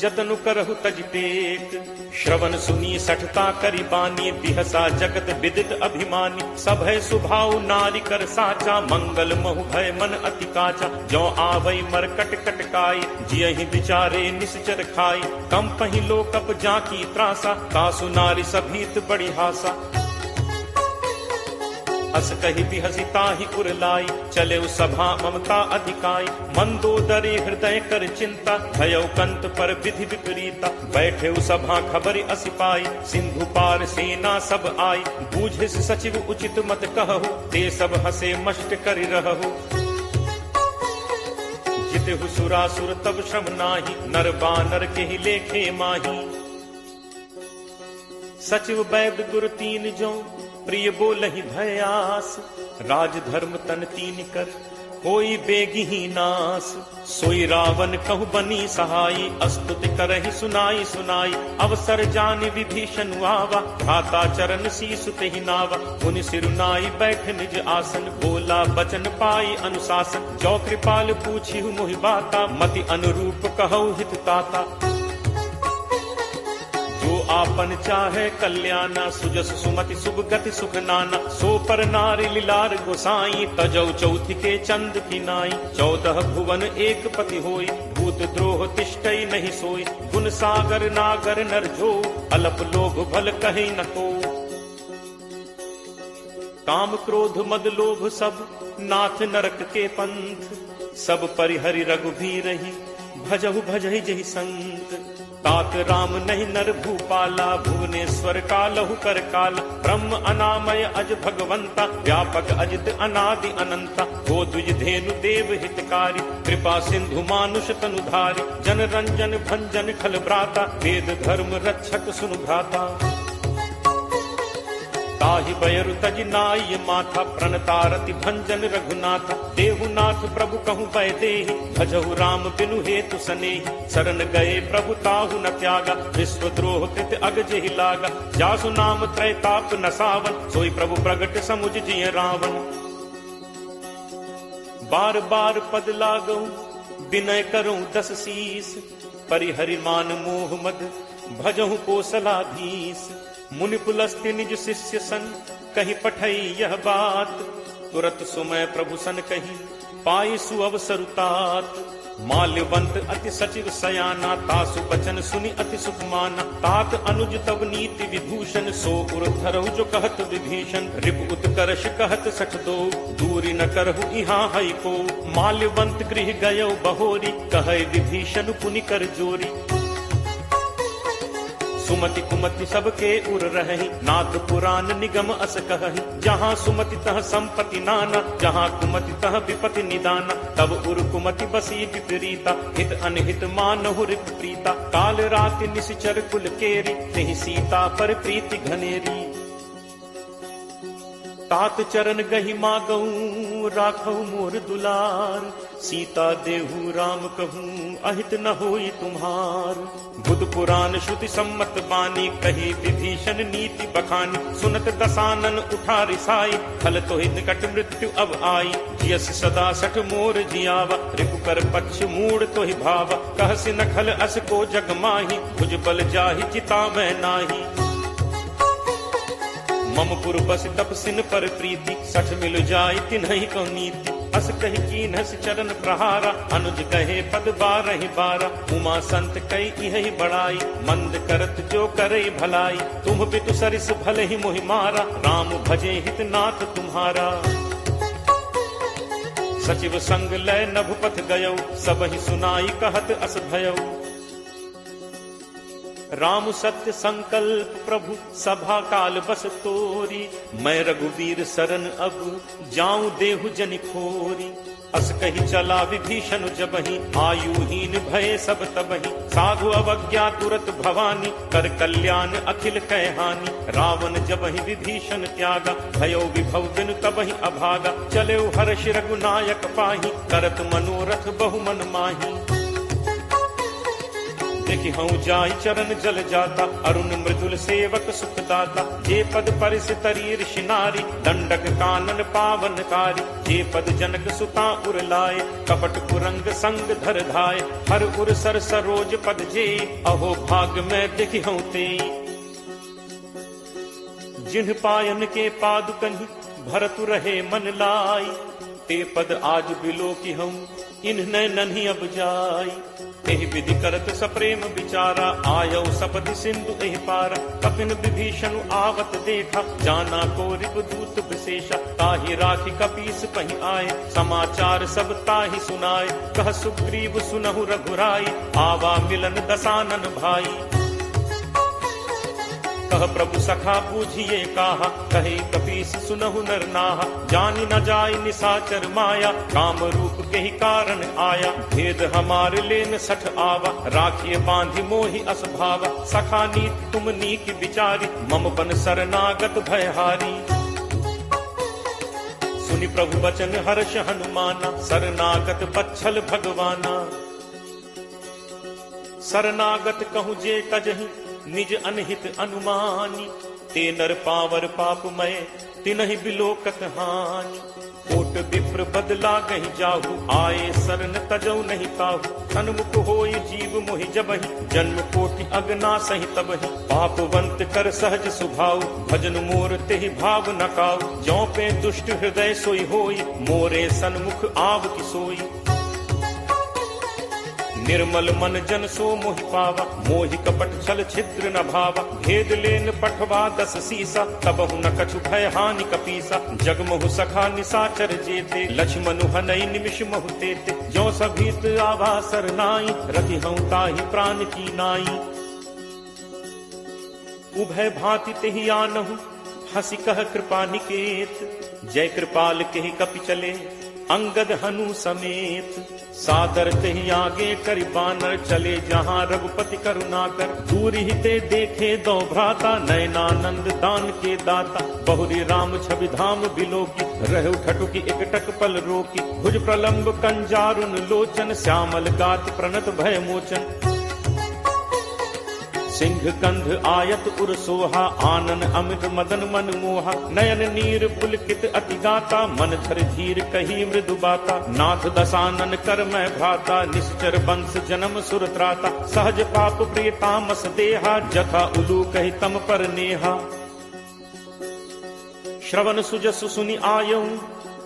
जतनु करहु तज टेक श्रवण सुनी सठता करी बानी बिहसा जगत विदित अभिमानी सब है सुभाव नारी कर साचा मंगल महु भय मन अति काचा जो आवई मर कट कटकाई जियहि बिचारे निश्चर खाई कम पही लोकप जाकी त्रासा तासु नारी सभीत बड़ी हासा अस कही भी हसिता ही उरलाई चले उस सभा ममता अधिकाई मंदोदरी हृदय कर चिंता भयो कंत पर विधि विपरीता बैठे उस सभा खबर असिपाई सिंधु पार सेना सब आई बूझे सचिव उचित मत कहु ते सब हसे मष्ट करि रहु जितहु सुरासुर तब श्रम नाही नर बानर के ही लेखे माही सचिव वैद गुरु तीन जो प्रिय बोलहि भयास राज धर्म तन तीन कर कोई बेगी ही नास सोई रावण कहु बनी सहाई अस्तुति करहि सुनाई सुनाई अवसर जान विभीषण आवा भ्राता चरण शीस तेहि नावा मुनि सिरुनाई बैठ निज आसन बोला बचन पाई अनुशासन जो कृपाल पूछी मोहि बाता मति अनुरूप कहु हित ताता जो आपन चाहे कल्याणा सुजस सुमति शुभ गति सुख नाना सो पर नारी लीलार गोसाई तजौ चौथि के चंद की नाई 14 भुवन एक पति होई भूत द्रोह तिष्ठई नहीं सोई गुण सागर नागर नर जो अलप लोभ भल कहीं न को काम क्रोध मद लोभ सब नाथ नरक के पंथ सब परिहरि रघुबीर ही भजहु भजहि जहि संत तात राम नहीं नर भूपाला भुवनेश्वर कालहु कर काल ब्रह्म अनामय अज भगवंता व्यापक अजित अनादि अनंता गो द्विज धेनु देव हितकारी कृपा सिंधु मानुष तनुधारी जन रंजन भंजन खल भ्राता वेद धर्म रक्षक सुनु भ्राता ताहि बयरु तज नाय माथा प्रणतारति भंजन रघुनाथ देहुनाथ प्रभु कहु पै देहि भजहु राम बिनु हेतु सनेहि शरण गए प्रभु ताहु न त्यागा विश्वद्रोह कृत अग जेहि लागा जासु नाम त्रैताप न सावन सोई प्रभु प्रगट समुझ जिय रावण बार बार पद लागऊ विनय करऊं 10 शीस परिहरि मान मोह मद भजहु कोसलाधीश मुनि पुलस्त्य निज शिष्य सन कहीं पठई यह बात तुरत सुमय प्रभु सन कहीं पाई सुअवसरुतात माल्यवंत अति सचिव सयाना तासु बचन सुनि अति सुख माना तात अनुज तब नीति विभूषण सो उर धरहु जो कहत विभीषण रिप उत्कर्ष कहत सठ दो दूरी न करहु इहाँ हई को माल्यवंत गृह गयो बहोरी कहे विभीषण पुनि कर जोरी सुमति कुमति सबके उर रही नाथ पुराण निगम अस कहि जहाँ सुमति तह संपति नाना जहाँ कुमति तह विपति निदाना तब उर कुमति बसी विपरीता हित अनहित मानहु रिप प्रीता काल राति निशिचर कुल केरी तेहि सीता पर प्रीति घनेरी तात चरण गहि मागऊ राखऊ मोर दुलार सीता देहु राम कहूँ अहित न होई तुम्हार। बुध पुराण श्रुति सम्मत बानी कही विभीषण नीति बखानी। सुनत दसानन उठा रिसाई फल तो ही निकट मृत्यु अब आई। जियस सदा सठ मोर जियावा रिपु कर पक्ष मूड तो ही भावा। कहसि न खल अस को जग माही भुज बल जाहि चिता में नाही। मम पुर बस तपसिन पर प्रीति सठ मिल जाय तिन्हि को नीति। अस कहि कीन्हस चरण प्रहारा अनुज कहे पद बारहि बारा। उमा संत कई इहि बड़ाई मंद करत जो करे भलाई। तुम पितु सरिस भले ही मोहि मारा राम भजे हित नाथ तुम्हारा। सचिव संग लय नभपथ गयो सबहि सुनाई कहत अस भयो। राम सत्य संकल्प प्रभु सभा काल बस तोरी। मैं रघुवीर सरन अब जाऊं देहु जनि खोरी। अस कही चला विभीषण जबहि आयुहीन भय सब तबहि। साधु अवज्ञा तुरत भवानी कर कल्याण अखिल कह हानि। रावण जबहि विभीषण त्यागा भयो विभव बिनु तबहि अभागा। चले हर्ष रघुनायक पाही करत मनोरथ बहु मन माही। देखि हूँ जाय चरण जल जाता अरुण मृदुल सेवक सुखदाता। जे पद परिस तरी ऋषि नारी दंडक कानन पावनकारी। जे पद जनक सुता उर लाए कपट कुरंग संग धर धाय। हर उर सर सरोज पद जे अहो भाग में देखि हूँ ते। जिन्ह पायन के पादुकहि भरतु रहे मन लाई। ते पद आज बिलो की हूँ इन्ह नन्ही अब जाई। एहि विधि करत सप्रेम विचारा आयौ सपदि सिंधु एहि पारा। कपिन विभीषण आवत देखा जाना को रिपुदूत विशेषा। ताहि राखी कपीस पहि आए समाचार सब ताहि सुनाए। कह सुग्रीव सुनहु रघुराई आवा मिलन दसानन भाई। कह प्रभु सखा पूछिए काहा कहे कपीस सुनहु नर नाहा। जानि न जाय निसाचर माया काम रूप के ही कारण आया। भेद हमार लेन सठ आवा राखिए बांधि मोहि असभावा। सखा नीत तुम नीक विचारी मम बन शरणागत भयहारी। सुनि प्रभु वचन हर्ष हनुमाना शरणागत बच्छल भगवाना। शरणागत कहूँ जे कजहि निज अनहित अनुमानी। ते नर पावर पापमय तिनहि बिलोकत हानि। कोट विप्र बदला गहि जाहु आए शरण तजौ नहीं ताहु। सन्मुख होय जीव मोहि जबहि जन्म कोटि अगना सहि तबहि। पापवंत कर सहज सुभाव भजन मोर तेहि भाव न काऊ। ज्यों पे दुष्ट हृदय सोई होई मोरे सन्मुख आव की सोई। निर्मल मन जन सो मोहि पावा मोहि कपट छल छिद्र न भावा। भेद लेन पठवा दस सीसा तबहु न कछु भय हानि कपीसा। जगमहु सखा निसाचर जेते लक्ष्मणु हनई निमिष महु तेते। जो सभीत आवा सरनाई रति हूँ ताहि प्राण की नाई। उभय भांति तेहि आनहु हंसी कह कृपा निकेत। जय कृपाल केहि कपि चले अंगद हनु समेत। सादर तेहि आगे करि बानर चले जहाँ रघुपति करुणाकर। दूर ही ते देखे दो भ्राता नयनानंद दान के दाता। बहुरी राम छवि धाम बिलोकी रहु ठटुकी एकटक पल रोकी। भुज प्रलंब कंजारुन लोचन श्यामल गात प्रणत भय मोचन। सिंह कंध आयत उर सोहा आनन अमित मदन मन मोहा। नयन नीर पुलकित अति गाता मन धर धीर कही मृदु बाता। नाथ दसानन कर मैं भ्राता निश्चर वंश जन्म सुर त्राता। सहज पाप प्रिय तामस देहा जथा उलू कही तम पर नेहा। श्रवण सुजसु सुनि आयऊ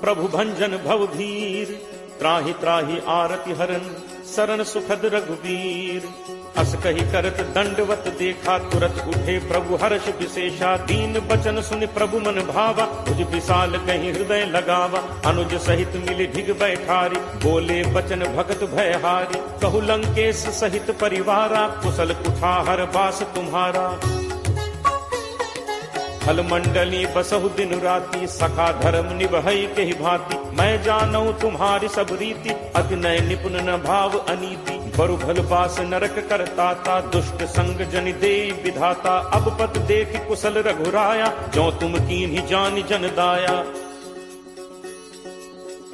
प्रभु भंजन भव भीर। त्राहि त्राहि आरति हरन शरण सुखद रघुवीर। अस कही करत दंडवत देखा तुरत उठे प्रभु हर्ष विशेषा। दीन बचन सुनि प्रभु मन भावा तुझ विशाल कहीं हृदय लगावा। अनुज सहित मिली ढिग बैठारी बोले बचन भगत भयहारी। कहु लंकेश सहित परिवारा कुशल कुठार बास तुम्हारा। फल मंडली बसहु दिन राति सखा धर्म निभई के ही भांति। मैं जानऊ तुम्हारी सब रीति अति नय निपुण न भाव अनीति। बरु भल बास नरक करताता दुष्ट संग जनि दे विधाता। अब पत देख कुशल रघुराया जो तुम कीन्ही जानि जन दाया।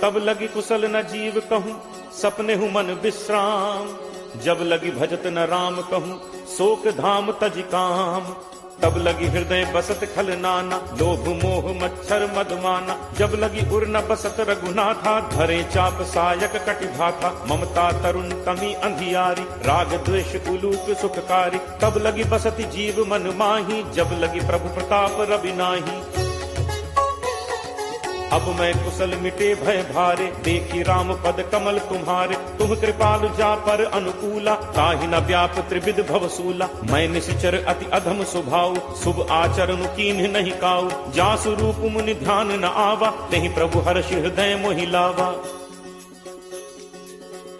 तब लगी कुशल न जीव कहूँ सपने हूँ मन विश्राम, जब लगी भजत न राम कहूँ, शोक धाम तज काम। तब लगी हृदय बसत खल नाना, लोभ मोह मच्छर मदमाना। जब लगी उर न बसत रघुनाथा, धरे चाप सायक कटिभाथा। ममता तरुण कमी अंधियारी, राग द्वेष उलूक सुखकारी। तब लगी बसत जीव मन माही, जब लगी प्रभु प्रताप रवि नाही। अब मैं कुशल मिटे भय भारे, देखी राम पद कमल तुम्हारे। तुम कृपालु जा पर अनुकूला, ताहि न व्याप त्रिविध भवसूला। मैं निश्चर अति अधम स्वभाव, शुभ आचरण कीन्ह नहीं काऊ। जासु रूप मुनि ध्यान न आवा, तेहि प्रभु हर्ष हृदय मोहि लावा।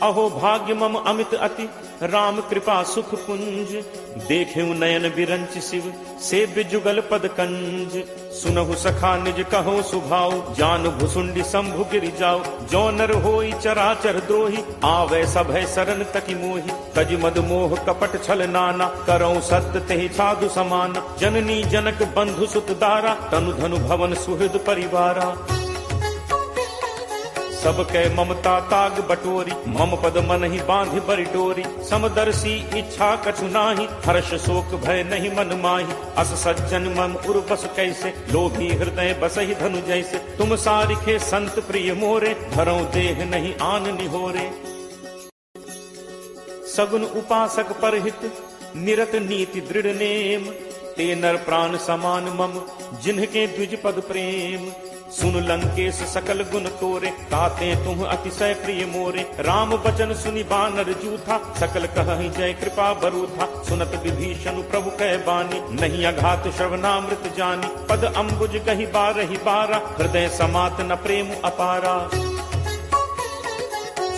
अहो भाग्य मम अमित अति, राम कृपा सुख पुंज। देखेऊ नयन बिरंच शिव, सेव्य जुगल पद कंज। सुनहु सखा निज कहो सुभाव, जान भुसुंडी शंभु गिरि जाओ। जो नर होई चराचर द्रोही, आवे सभय सरन तकी मोहि। तज मद मोह कपट छल नाना, करौ सत्य तेहि साधु समान। जननी जनक बंधु सुत दारा, तनु धनु भवन सुहृद परिवारा। सब कै ममता ताग बटोरी, मम पद मन ही बांधि बरि डोरी। समदर्शी इच्छा कछु नाही, हर्ष शोक भय नहीं मन माही। अस सज्जन मम उर बस कैसे, लोभी हृदय बसहि धनु जैसे। तुम सारिखे संत प्रिय मोरे, धरौ देह नहीं आन निहोरे। सगुन उपासक परहित, निरत नीति दृढ़ नेम। ते नर प्राण समान मम, जिन्हके द्विज पद प्रेम। सुन लंकेश सकल गुण तोरे, ताते तुम अतिशय प्रिय मोरे। राम बचन सुनि बानर जूथा, सकल कहहि जय कृपा बरूथा। सुनत विभीषण प्रभु कह बानी, नहीं अघात श्रवणामृत जानी। पद अम्बुज कहि बारहि बारा, हृदय समात न प्रेम अपारा।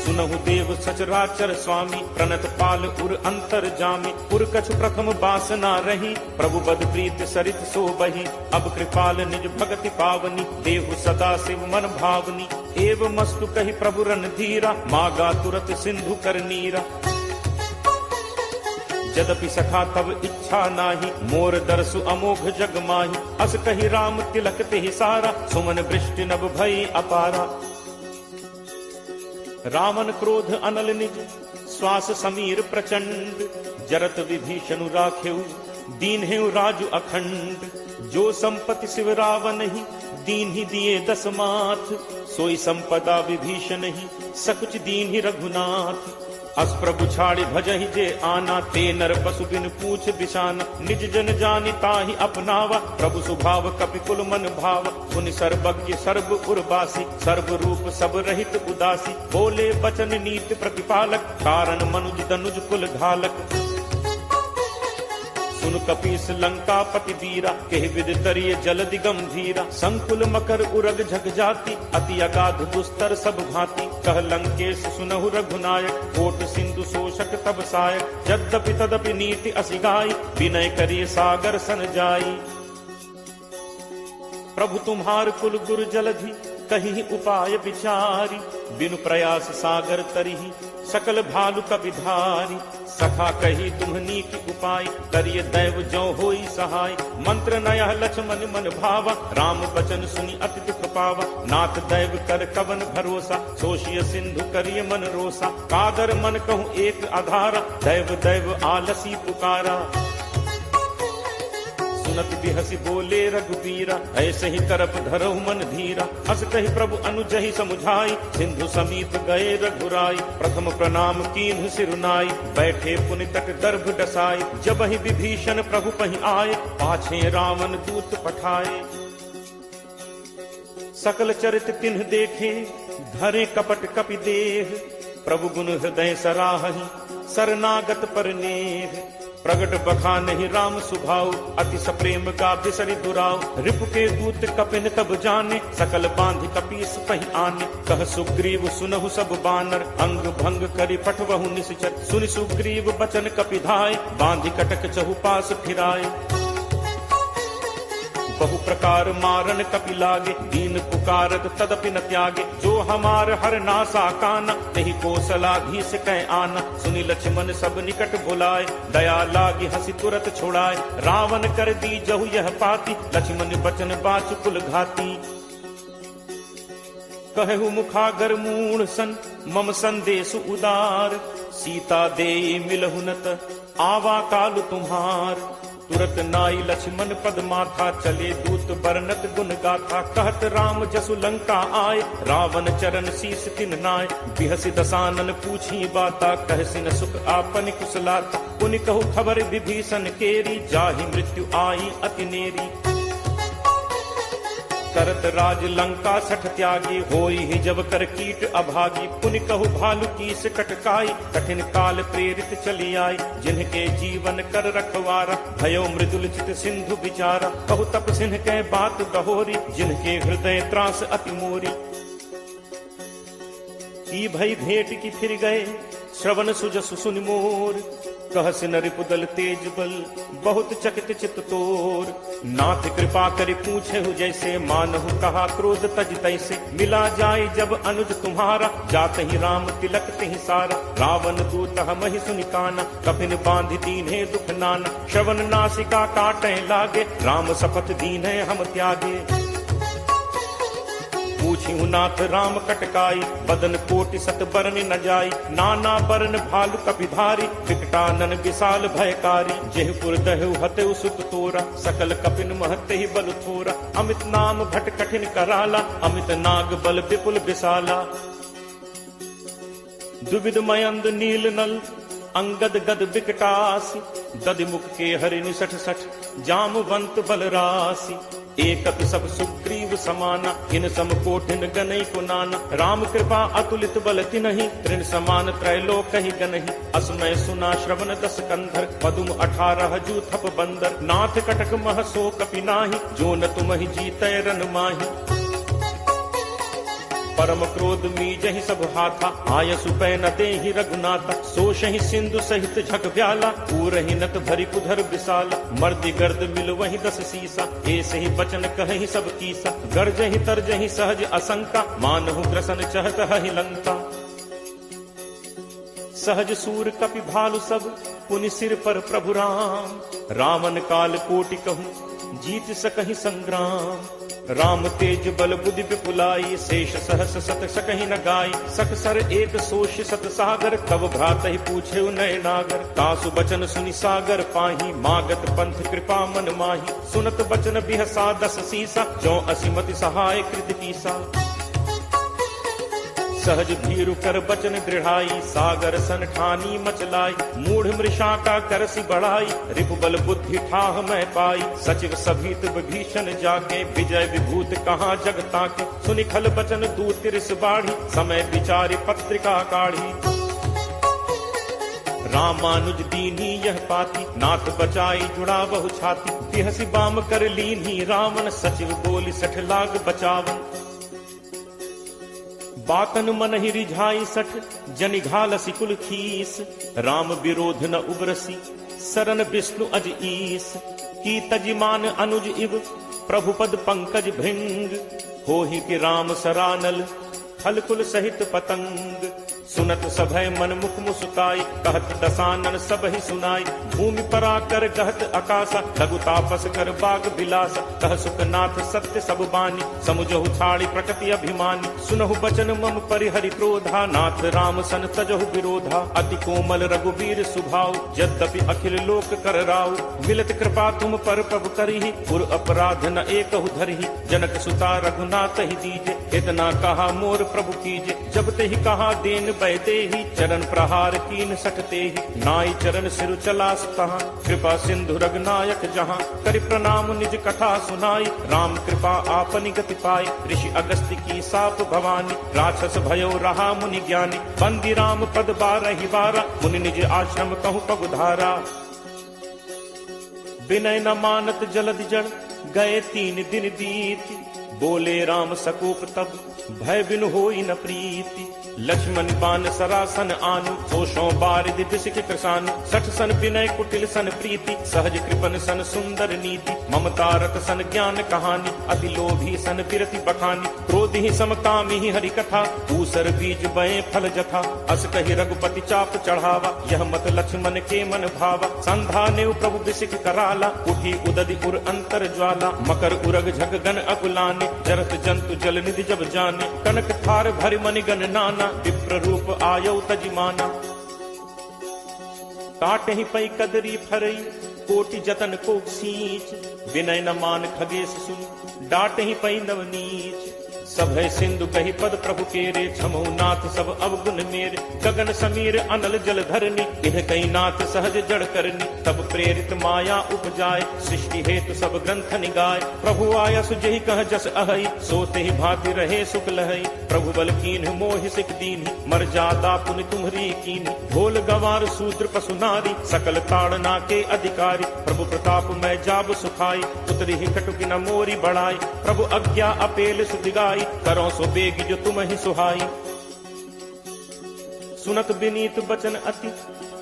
सुनहु देव सचराचर स्वामी, प्रणत पाल उर अंतर जामी। उर कछु प्रथम बासना रही, प्रभु बद प्रीत सरित सो बही। अब कृपाल निज भगति पावनी, देहु सदा शिव मन भावनी। एव मस्तु कहि प्रभु रणधीरा, मागा तुरत सिंधु कर नीरा। यद्यपि सखा तब इच्छा नाही, मोर दर्शु अमोघ जग माही। अस कहि राम तिलक तेहि सारा, सुमन वृष्टि नभ भई अपारा। रावण क्रोध अनल निज, श्वास समीर प्रचंड। जरत विभीषण राखेऊ, दीन्हेऊ राजु अखंड। जो संपत्ति शिव रावण ही, दीन ही दिए दस माथ। सोई संपदा विभीषण ही, सकुच दीन ही रघुनाथ। अस प्रभु छाड़ी भजहि जे आना, ते नर पशु बिन पूछ बिशाना। निज जन जानि ताहि अपनावा, प्रभु स्वभाव कपि कुल मन भाव। सुनि सर्वज्ञ सर्व उर्वासी, सर्व रूप सब रहित उदासी। बोले बचन नीति प्रतिपालक, कारण मनुज दनुज कुल घालक। सुन कपीस लंका पति वीरा, केहि विद तरिय जलदि गंभीरा। संकुल मकर उरग झग जाति, अति अगाध दुस्तर सब भांति। कह लंकेश सुनहु रघुनायक, कोट सिंधु शोषक तब सायक। यद्यपि तदपि नीति असि गाई, विनय करिय सागर सन जाई। प्रभु तुम्हार कुल गुरु जलधि, कहीं उपाय विचारी। बिनु प्रयास सागर तरिहि, सकल भालु कपिधारी। सखा कही तुम्हनी की उपाय, करिय दैव जो होई सहाय। मंत्र नयह लक्ष्मण मन भावा, राम बचन सुनि अति दुख पावा। नाथ दैव कर कवन भरोसा, सोशिय सिंधु करिय मन रोसा। कादर मन कहूँ एक आधारा, दैव दैव आलसी पुकारा। सुनत बिहसी बोले रघुबीरा, ऐसे ही करप धरहु मन धीरा। अस कहि प्रभु अनुजहि समुझाई, सिंधु समीप गए रघुराई। प्रथम प्रणाम कीन्ह सिरुनाई, बैठे पुनि तक गर्भ डसाई। जब ही विभीषण प्रभु पहि आए, पाछे रावण दूत पठाए। सकल चरित तिन्ह देखे, धरे कपट कपि देह। प्रभु गुण हृदय सराहहि, शरणागत पर नेह। प्रगट बखानहि राम सुभाव, अति सप्रेम का बिसरि दुराव। रिपु के दूत कपिन तब जाने, सकल बांधि कपीस पहि आने। कह सुग्रीव सुनहु सब बानर, अंग भंग करि पठवहु निश्चर। सुनि सुग्रीव बचन कपिधाय, बांधि कटक चहुपास फिराए। बहु प्रकार मारन कपि लागे, दीन पुकारत तदपि न त्यागे। जो हमार हर नासा काना, तेहि कौशलाधीश कह आना। सुनि लक्ष्मण सब निकट बुलाए, दया लागी हंसी तुरत छुड़ाए। रावण कर दी जहु यह पाती, लक्ष्मण बचन बाचु कुल घाती। कहु मुखागर मूढ़ सन मम संदेश उदार, सीता देई मिलहु नत आवा काल तुम्हार। तुरत नाई लक्ष्मण पद माथा, चले दूत बरनत गुण गाथा। कहत राम जसु लंका आए, रावण चरण शीस तिन नाय। बिहसि दसानन पूछी बाता, कहसिन सुख आपन कुशलाता। पुनि कहु खबर विभीषण केरी, जाहि मृत्यु आई अति नेरी। करत राज लंका सठ त्यागी, होई ही जब कर कीट अभागी। पुनि कहु भालु कीस कटकाई, कठिन काल प्रेरित चली आई। जिनके जीवन कर रखवारा, भयो मृदुल चित सिंधु विचारा। कहु तप सिंह के बात गहोरी, जिनके हृदय त्रास अति मोरी। की भई भेंट की फिर गए, श्रवण सुजसु सुनि मोर। कहसिन रिपुदल तेज बल, बहुत चकित चित तोर। नाथ कृपा करि पूछेहु जैसे, मानहु कहा क्रोध तज तैसे। मिला जाय जब अनुज तुम्हारा, जात ही राम तिलक तिहि सारा। रावण दूत हमहि सुनि काना, कफिन बांधि दीन्हे दुख नाना। श्रवण नासिका काटै लागे, राम शपथ दीन्हे हम त्यागे। पूछिहु नाथ राम कटकाई, बदन कोटि सत बरन न जाई। नाना बरन भालु कपिधारी, विकटानन विशाल भयकारी। जेहपुर दहु हतेउ सुत तोरा, सकल कपिन महते ही बल थोरा। अमित नाम भट कठिन कराला, अमित नाग बल विपुल विशाला। दुविध मयंद नील नल, अंगद गद विकटासी। दधिमुख के हरि निसठ सठ, जामवंत बलरासी। एकत सब सुग्रीव समाना, इन सम कोठिन गनई को नाना। राम कृपा अतुलित बल तिनहि, तृण समान त्रैलोक ही गनहि। असमय सुना श्रवण दस कंधर, पदुम 18 जूथप बंदर। नाथ कटक मह सो कपि नाहि, जो न तुमहि जीतै रन माहि। परम क्रोध मीजहि सब हाथा, आयसु पै न देहि रघुनाथा। सोषहि सिंधु सहित झक ब्याला, पूरहि नत भरि कुधर विशाला। मर्दि गर्द मिल वहि 10 सीसा, ऐसे ही बचन कहहि सब कीसा। गर्जहि तरजहि सहज असंका, मानहु ग्रसन चहत हहि लंका। सहज सूर कपि भालु सब, पुनि सिर पर प्रभु राम। रावण काल कोटि कहूँ, जीत सकहि संग्राम। राम तेज बल बुद्धि विपुलाई, शेष सहस सत सकहि न गाई। सकसर एक सोष सत सागर, तब भ्रात ही पूछे नय नागर। तासु बचन सुनि सागर पाही, मागत पंथ कृपा मन माही। सुनत बचन बिहसा 10 सीसा, जो असिमति सहाय कृत कीसा। सहज भीरु कर बचन दृढ़ाई, सागर सन ठानी मचलाई। मूढ़ मृषा का करसी बढ़ाई, रिपुबल बुद्धि ठाह मैं पाई। सचिव सभीत विभीषण जाके, विजय विभूत कहाँ जग ताके। सुनि खल बचन दूत तिरस बाढ़ी, समय विचारि पत्रिका काढ़ी। रामानुज दीनी यह पाती, नाथ बचाई जुड़ा बहु छाती। बिहसी बाम कर लीन्ही रावण, सचिव बोली 60 लाग बचावन। बातन मन ही रिझाई 60, जनि घालसी कुल खीस। राम विरोध न उबरसी, सरन विष्णु अज ईस। की तजिमान अनुज इव, प्रभुपद पंकज भृंग। होहि कि राम सरानल, फल कुल सहित पतंग। सुनत सभय मन मुख मुस्काई, कहत दसानन सब ही सुनाई। भूमि पराकर गहत आकाशा, लघु तापस कर बाग बिलासा। कह सुखनाथ सत्य सब बानी, समुझहु छाड़ी प्रकृति अभिमानी। सुनहु बचन मम परिहरि क्रोधा, नाथ राम सन तजहु विरोधा। अति कोमल रघुवीर सुभाव, यद्यपि अखिल लोक कर राव। मिलत कृपा तुम पर प्रभु करिहि, पुर अपराध न एकहु धरिहि। जनक सुता रघुनाथ ही दीजे, इतना कहा मोर प्रभु कीजे। जब ते ही कहा देन बैते ही, चरण प्रहार कीन सकते ही। नाई चरण सिर चला तहाँ, कृपा सिंधु रघुनायक जहाँ। करि प्रणाम निज कथा सुनाई, राम कृपा आपनि गति पाई। ऋषि अगस्त्य की साप भवानी, राक्षस भयो रहा मुनि ज्ञानी। बंदी राम पद 12 बारा, मुनि निज आश्रम कहूँ पगुधारा। विनय न मानत जलद जड़, गए 3 दिन बीत। बोले राम सकोप तब, भय बिनु होई न प्रीति। लक्ष्मण बान सरासन आनु, सोशों बारिद दिसिक कृषानु, सठ सन विनय कुटिल सन प्रीति, सहज कृपन सन सुंदर नीति, ममता रत सन ज्ञान कहानी, अति लोभी सन बिरति बखानी, क्रोध ही समकामी ही हरि कथा, ऊसर बीज बए फल जथा, अस कहि रघुपति चाप चढ़ावा, यह मत लक्ष्मण के मन भावा, संधा नेव प्रभु बिसिक कराला, उठी उदधि उर अंतर ज्वाला, मकर उरग झग गन अकुलाने, जरत जंतु जल निधि जब जाने, कनक थार भरि मनि गण नाना, विप्र रूप आयौ तजिमाना। काट ही पई कदरी फरई, कोटि जतन को सींच, विनय न मान खगेश सुन, डाट ही पई नवनीच, सब है सिंधु कही पद प्रभु केरे, छमो नाथ सब अवगुण मेरे, गगन समीर अनल जल धरनी, इन्ह कई नाथ सहज जड़ करनी, तब प्रेरित माया उपजाए, सृष्टि हेतु सब ग्रंथ निगाए, प्रभु आया सुजहि कह जस अहई, सोते ही भांति रहे सुख लहई, प्रभु बल कीन्ह मोहि सिक दीन्हि, मर जादा पुनि तुम्हरी कीन्हि, ढोल गवार शूद्र पशु नारी, सकल ताड़ना के अधिकारी, प्रभु प्रताप मैं जाब सुखाई, उतरी ही कटुकी न मोरी बढ़ाई, प्रभु अज्ञा अपेल सुदिगाई, करो सो बेग जो तुम ही सुहाई। सुनत विनीत बचन अति,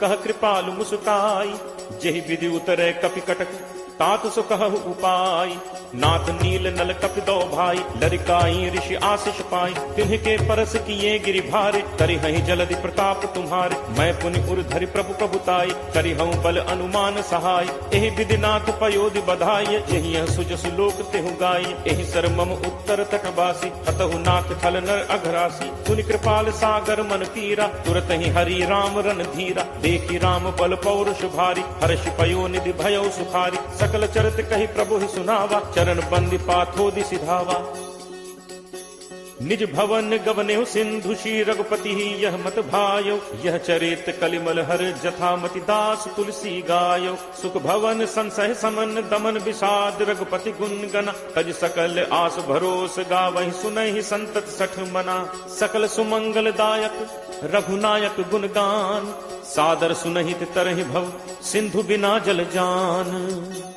कह कृपालु मुस्काई, जेहि विधि उतरे कपि कटक, तात सो कहु उपाय, नाथ नील नल कपि दो भाई, लरिकाई ऋषि आशीष पाई, तिन्ह के परस किए गिरि भारे, करि हहि जलधि प्रताप तुम्हारे, मैं पुनि उर धरि प्रभु प्रभुताई, करि हूँ बल अनुमान सहाय, एहि विधि नाथ पयोधि बधाई, यही सुजसु लोक तेहु गाय, एहि सर मम उत्तर तटवासी, हतहु नाथ खल नर अघरासी, सुनि कृपाल सागर मन पीरा, तुरत ही हरि राम रन धीरा, देखी राम बल पौरुष भारी, हर्ष पयो निधि भयो सुखारी, सकल चरित कही प्रभु ही सुनावा, चरण बंदी पाथोदि सिधावा। निज भवन गवने सिंधु श्री रघुपति ही यह मत भायो, यह चरित कलिमल हर जथामति दास तुलसी गायो, सुख भवन संसह समन दमन विषाद, रघुपति गुण गना, तज सकल आस भरोस गावहि, सुनहि संतत सठ मना, सकल सुमंगल दायक रघुनायक गुणगान, सादर सुनहित तरहि भव, सिंधु बिना जल जान।